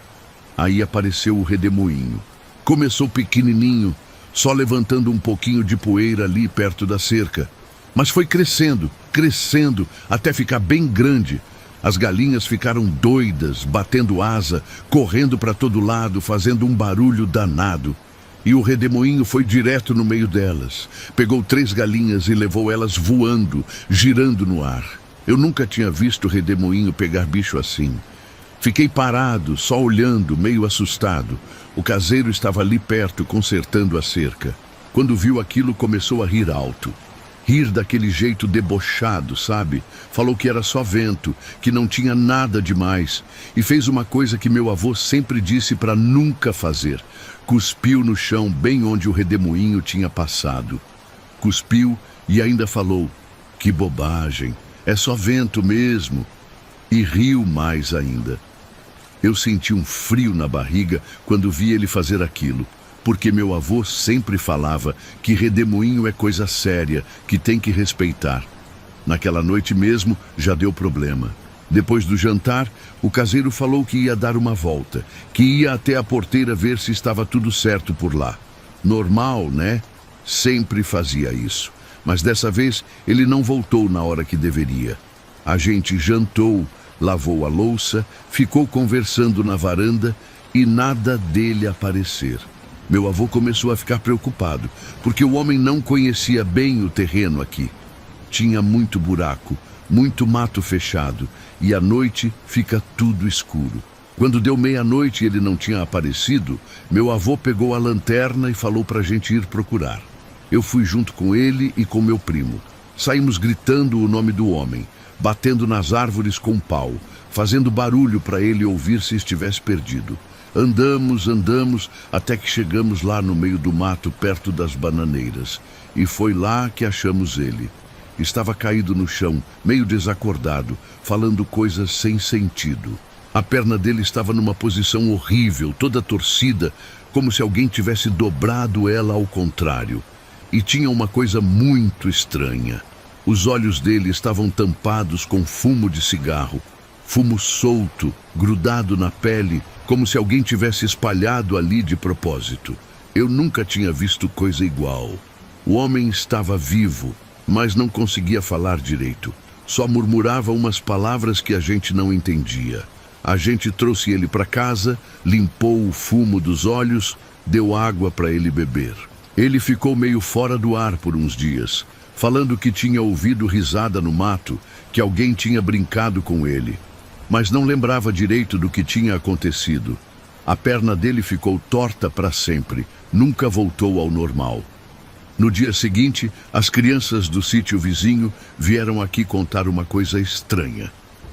Aí apareceu o redemoinho. Começou pequenininho, só levantando um pouquinho de poeira ali perto da cerca. Mas foi crescendo, crescendo, até ficar bem grande. As galinhas ficaram doidas, batendo asa, correndo para todo lado, fazendo um barulho danado. E o redemoinho foi direto no meio delas. Pegou 3 galinhas e levou elas voando, girando no ar. Eu nunca tinha visto o redemoinho pegar bicho assim. Fiquei parado, só olhando, meio assustado. O caseiro estava ali perto, consertando a cerca. Quando viu aquilo, começou a rir alto. Rir daquele jeito debochado, sabe? Falou que era só vento, que não tinha nada demais. E fez uma coisa que meu avô sempre disse para nunca fazer. Cuspiu no chão bem onde o redemoinho tinha passado. Cuspiu e ainda falou: "Que bobagem, é só vento mesmo." E riu mais ainda. Eu senti um frio na barriga quando vi ele fazer aquilo, porque meu avô sempre falava que redemoinho é coisa séria, que tem que respeitar. Naquela noite mesmo já deu problema. Depois do jantar, o caseiro falou que ia dar uma volta, que ia até a porteira ver se estava tudo certo por lá. Normal, né? Sempre fazia isso. Mas dessa vez ele não voltou na hora que deveria. A gente jantou, lavou a louça, ficou conversando na varanda e nada dele aparecer. Meu avô começou a ficar preocupado, porque o homem não conhecia bem o terreno aqui. Tinha muito buraco, muito mato fechado, e à noite fica tudo escuro. Quando deu meia-noite e ele não tinha aparecido, meu avô pegou a lanterna e falou para a gente ir procurar. Eu fui junto com ele e com meu primo. Saímos gritando o nome do homem, batendo nas árvores com pau, fazendo barulho para ele ouvir se estivesse perdido. Andamos, até que chegamos lá no meio do mato, perto das bananeiras. E foi lá que achamos ele. Estava caído no chão, meio desacordado, falando coisas sem sentido. A perna dele estava numa posição horrível, toda torcida, como se alguém tivesse dobrado ela ao contrário. E tinha uma coisa muito estranha. Os olhos dele estavam tampados com fumo de cigarro. Fumo solto, grudado na pele, como se alguém tivesse espalhado ali de propósito. Eu nunca tinha visto coisa igual. O homem estava vivo, mas não conseguia falar direito. Só murmurava umas palavras que a gente não entendia. A gente trouxe ele para casa, limpou o fumo dos olhos, deu água para ele beber. Ele ficou meio fora do ar por uns dias, falando que tinha ouvido risada no mato, que alguém tinha brincado com ele. Mas não lembrava direito do que tinha acontecido. A perna dele ficou torta para sempre, nunca voltou ao normal. No dia seguinte, as crianças do sítio vizinho vieram aqui contar uma coisa estranha.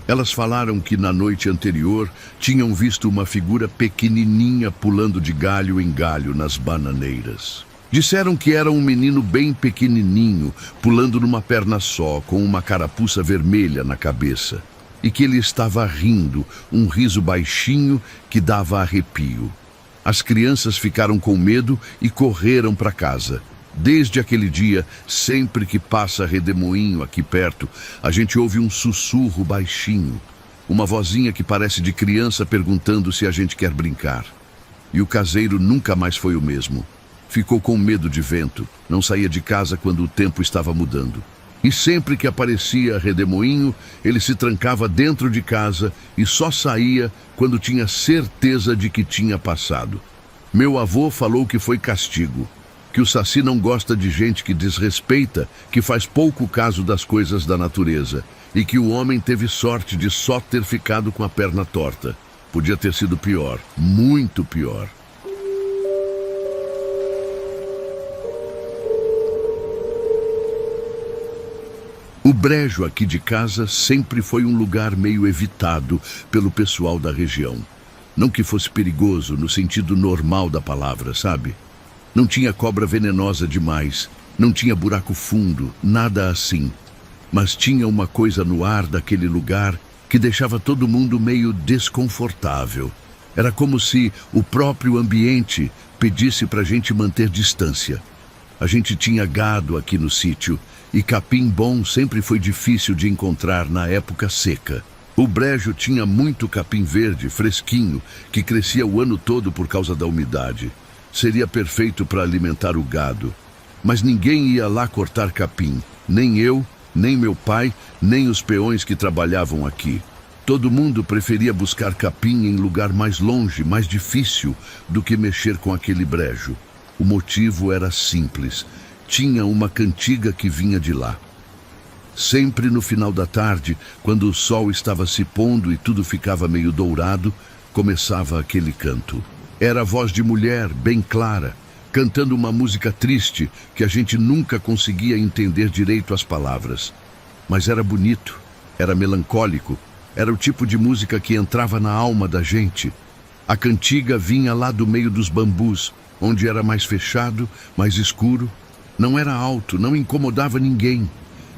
Elas falaram que na noite anterior tinham visto uma figura pequenininha pulando de galho em galho nas bananeiras. Disseram que era um menino bem pequenininho, pulando numa perna só, com uma carapuça vermelha na cabeça. E que ele estava rindo, um riso baixinho que dava arrepio. As crianças ficaram com medo e correram para casa. Desde aquele dia, sempre que passa redemoinho aqui perto, a gente ouve um sussurro baixinho. Uma vozinha que parece de criança perguntando se a gente quer brincar. E o caseiro nunca mais foi o mesmo. Ficou com medo de vento, não saía de casa quando o tempo estava mudando. E sempre que aparecia redemoinho, ele se trancava dentro de casa e só saía quando tinha certeza de que tinha passado. Meu avô falou que foi castigo, que o Saci não gosta de gente que desrespeita, que faz pouco caso das coisas da natureza, e que o homem teve sorte de só ter ficado com a perna torta. Podia ter sido pior, muito pior. O brejo aqui de casa sempre foi um lugar meio evitado pelo pessoal da região. Não que fosse perigoso no sentido normal da palavra, sabe? Não tinha cobra venenosa demais, não tinha buraco fundo, nada assim. Mas tinha uma coisa no ar daquele lugar que deixava todo mundo meio desconfortável. Era como se o próprio ambiente pedisse pra gente manter distância. A gente tinha gado aqui no sítio, e capim bom sempre foi difícil de encontrar na época seca. O brejo tinha muito capim verde, fresquinho, que crescia o ano todo por causa da umidade. Seria perfeito para alimentar o gado. Mas ninguém ia lá cortar capim, nem eu, nem meu pai, nem os peões que trabalhavam aqui. Todo mundo preferia buscar capim em lugar mais longe, mais difícil, do que mexer com aquele brejo. O motivo era simples. Tinha uma cantiga que vinha de lá. Sempre no final da tarde, quando o sol estava se pondo e tudo ficava meio dourado, começava aquele canto. Era a voz de mulher, bem clara, cantando uma música triste que a gente nunca conseguia entender direito as palavras. Mas era bonito, era melancólico, era o tipo de música que entrava na alma da gente. A cantiga vinha lá do meio dos bambus, onde era mais fechado, mais escuro. Não era alto, não incomodava ninguém.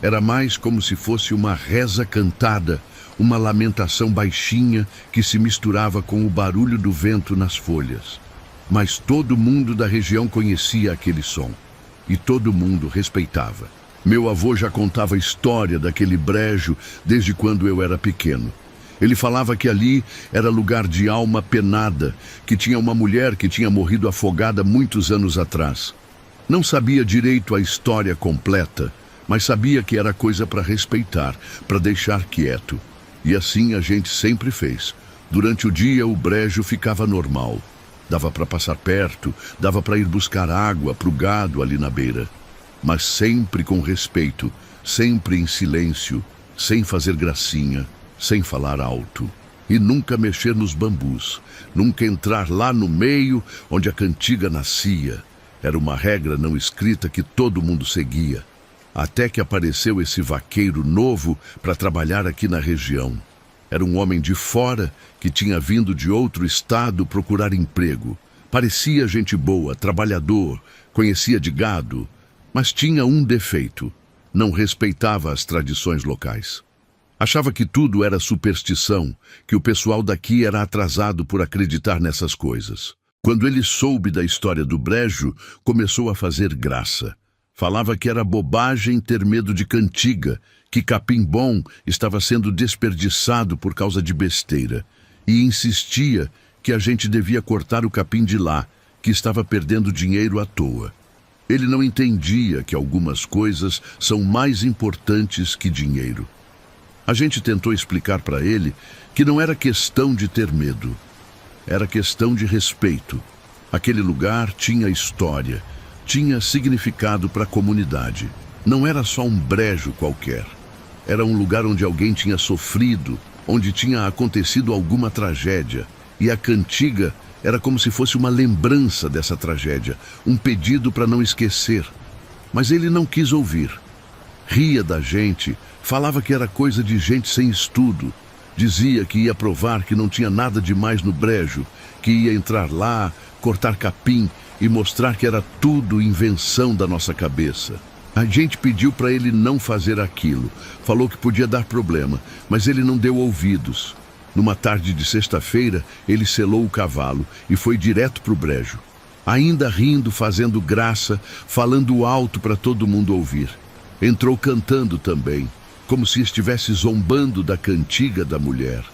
Era mais como se fosse uma reza cantada, uma lamentação baixinha que se misturava com o barulho do vento nas folhas. Mas todo mundo da região conhecia aquele som. E todo mundo respeitava. Meu avô já contava a história daquele brejo desde quando eu era pequeno. Ele falava que ali era lugar de alma penada, que tinha uma mulher que tinha morrido afogada muitos anos atrás. Não sabia direito a história completa, mas sabia que era coisa para respeitar, para deixar quieto. E assim a gente sempre fez. Durante o dia o brejo ficava normal. Dava para passar perto, dava para ir buscar água para o gado ali na beira. Mas sempre com respeito, sempre em silêncio, sem fazer gracinha, sem falar alto. E nunca mexer nos bambus, nunca entrar lá no meio onde a cantiga nascia. Era uma regra não escrita que todo mundo seguia. Até que apareceu esse vaqueiro novo para trabalhar aqui na região. Era um homem de fora que tinha vindo de outro estado procurar emprego. Parecia gente boa, trabalhador, conhecia de gado, mas tinha um defeito: não respeitava as tradições locais. Achava que tudo era superstição, que o pessoal daqui era atrasado por acreditar nessas coisas. Quando ele soube da história do brejo, começou a fazer graça. Falava que era bobagem ter medo de cantiga, que capim bom estava sendo desperdiçado por causa de besteira, e insistia que a gente devia cortar o capim de lá, que estava perdendo dinheiro à toa. Ele não entendia que algumas coisas são mais importantes que dinheiro. A gente tentou explicar para ele que não era questão de ter medo, era questão de respeito. Aquele lugar tinha história, tinha significado para a comunidade. Não era só um brejo qualquer. Era um lugar onde alguém tinha sofrido, onde tinha acontecido alguma tragédia. E a cantiga era como se fosse uma lembrança dessa tragédia, um pedido para não esquecer. Mas ele não quis ouvir. Ria da gente, falava que era coisa de gente sem estudo. Dizia que ia provar que não tinha nada demais no brejo, que ia entrar lá, cortar capim e mostrar que era tudo invenção da nossa cabeça. A gente pediu para ele não fazer aquilo, falou que podia dar problema, mas ele não deu ouvidos. Numa tarde de sexta-feira, ele selou o cavalo e foi direto para o brejo. Ainda rindo, fazendo graça, falando alto para todo mundo ouvir. Entrou cantando também, como se estivesse zombando da cantiga da mulher.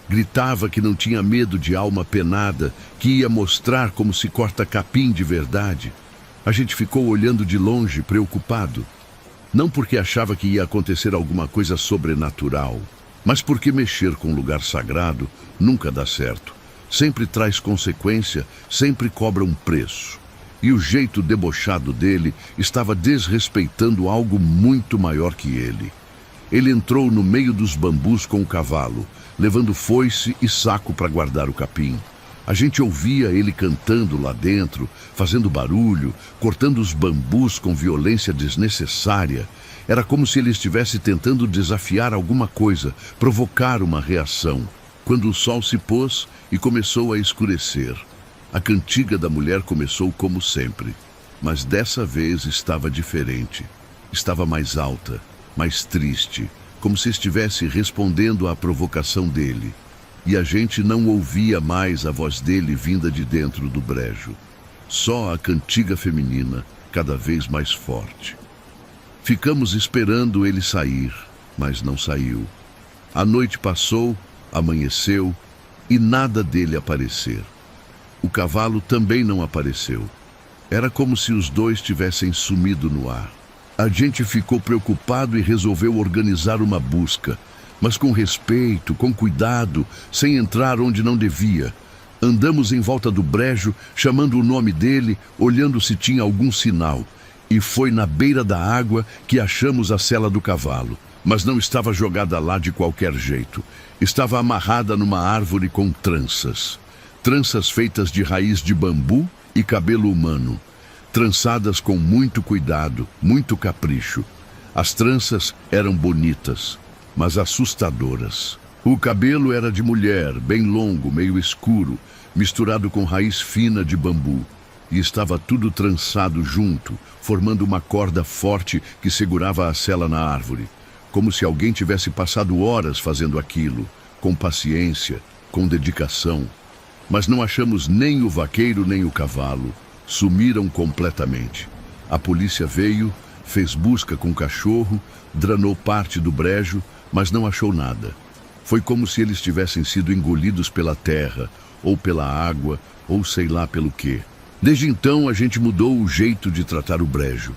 Gritava que não tinha medo de alma penada, que ia mostrar como se corta capim de verdade. A gente ficou olhando de longe, preocupado. Não porque achava que ia acontecer alguma coisa sobrenatural, mas porque mexer com um lugar sagrado nunca dá certo. Sempre traz consequência, sempre cobra um preço. E o jeito debochado dele estava desrespeitando algo muito maior que ele. Ele entrou no meio dos bambus com o cavalo, levando foice e saco para guardar o capim. A gente ouvia ele cantando lá dentro, fazendo barulho, cortando os bambus com violência desnecessária. Era como se ele estivesse tentando desafiar alguma coisa, provocar uma reação. Quando o sol se pôs e começou a escurecer, a cantiga da mulher começou como sempre, mas dessa vez estava diferente. Estava mais alta, mais triste, como se estivesse respondendo à provocação dele. E a gente não ouvia mais a voz dele vinda de dentro do brejo. Só a cantiga feminina, cada vez mais forte. Ficamos esperando ele sair, mas não saiu. A noite passou, amanheceu, e nada dele aparecer. O cavalo também não apareceu. Era como se os dois tivessem sumido no ar. A gente ficou preocupado e resolveu organizar uma busca, mas com respeito, com cuidado, sem entrar onde não devia. Andamos em volta do brejo, chamando o nome dele, olhando se tinha algum sinal. E foi na beira da água que achamos a sela do cavalo. Mas não estava jogada lá de qualquer jeito. Estava amarrada numa árvore com tranças. Tranças feitas de raiz de bambu e cabelo humano. Trançadas com muito cuidado, muito capricho. As tranças eram bonitas, mas assustadoras. O cabelo era de mulher, bem longo, meio escuro, misturado com raiz fina de bambu. E estava tudo trançado junto, formando uma corda forte que segurava a sela na árvore. Como se alguém tivesse passado horas fazendo aquilo, com paciência, com dedicação. Mas não achamos nem o vaqueiro nem o cavalo. Sumiram completamente. A polícia veio, fez busca com o cachorro, dranou parte do brejo, mas não achou nada. Foi como se eles tivessem sido engolidos pela terra, ou pela água, ou sei lá pelo quê. Desde então a gente mudou o jeito de tratar o brejo.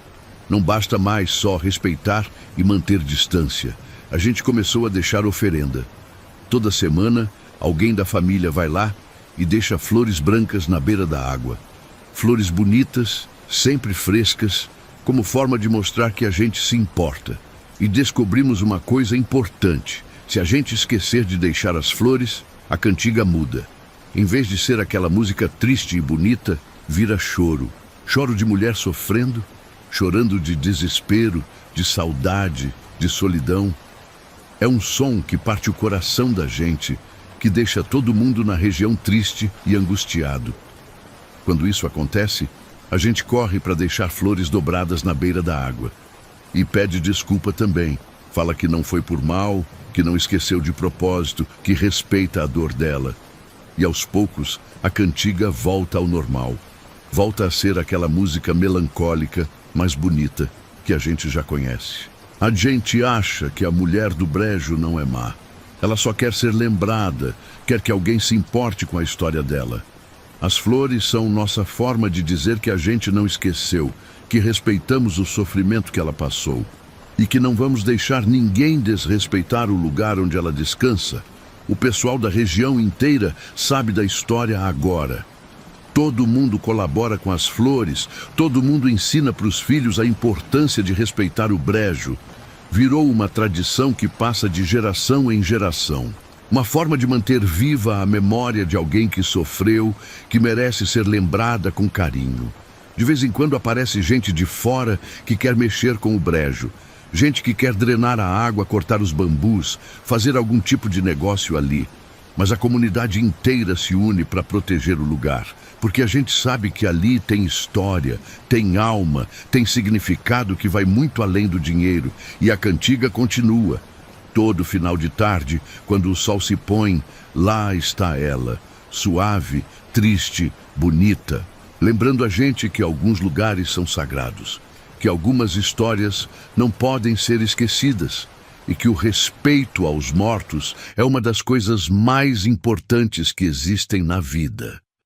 Não basta mais só respeitar e manter distância. A gente começou a deixar oferenda. Toda semana, alguém da família vai lá e deixa flores brancas na beira da água. Flores bonitas, sempre frescas, como forma de mostrar que a gente se importa. E descobrimos uma coisa importante. Se a gente esquecer de deixar as flores, a cantiga muda. Em vez de ser aquela música triste e bonita, vira choro. Choro de mulher sofrendo, chorando de desespero, de saudade, de solidão. É um som que parte o coração da gente, que deixa todo mundo na região triste e angustiado. Quando isso acontece, a gente corre para deixar flores dobradas na beira da água. E pede desculpa também. Fala que não foi por mal, que não esqueceu de propósito, que respeita a dor dela. E aos poucos, a cantiga volta ao normal. Volta a ser aquela música melancólica, mas bonita, que a gente já conhece. A gente acha que a mulher do brejo não é má. Ela só quer ser lembrada, quer que alguém se importe com a história dela. As flores são nossa forma de dizer que a gente não esqueceu, que respeitamos o sofrimento que ela passou e que não vamos deixar ninguém desrespeitar o lugar onde ela descansa. O pessoal da região inteira sabe da história agora. Todo mundo colabora com as flores, todo mundo ensina para os filhos a importância de respeitar o brejo. Virou uma tradição que passa de geração em geração. Uma forma de manter viva a memória de alguém que sofreu, que merece ser lembrada com carinho. De vez em quando aparece gente de fora que quer mexer com o brejo. Gente que quer drenar a água, cortar os bambus, fazer algum tipo de negócio ali. Mas a comunidade inteira se une para proteger o lugar, porque a gente sabe que ali tem história, tem alma, tem significado que vai muito além do dinheiro, e a cantiga continua. Todo final de tarde, quando o sol se põe, lá está ela, suave, triste, bonita, lembrando a gente que alguns lugares são sagrados, que algumas histórias não podem ser esquecidas e que o respeito aos mortos é uma das coisas mais importantes que existem na vida.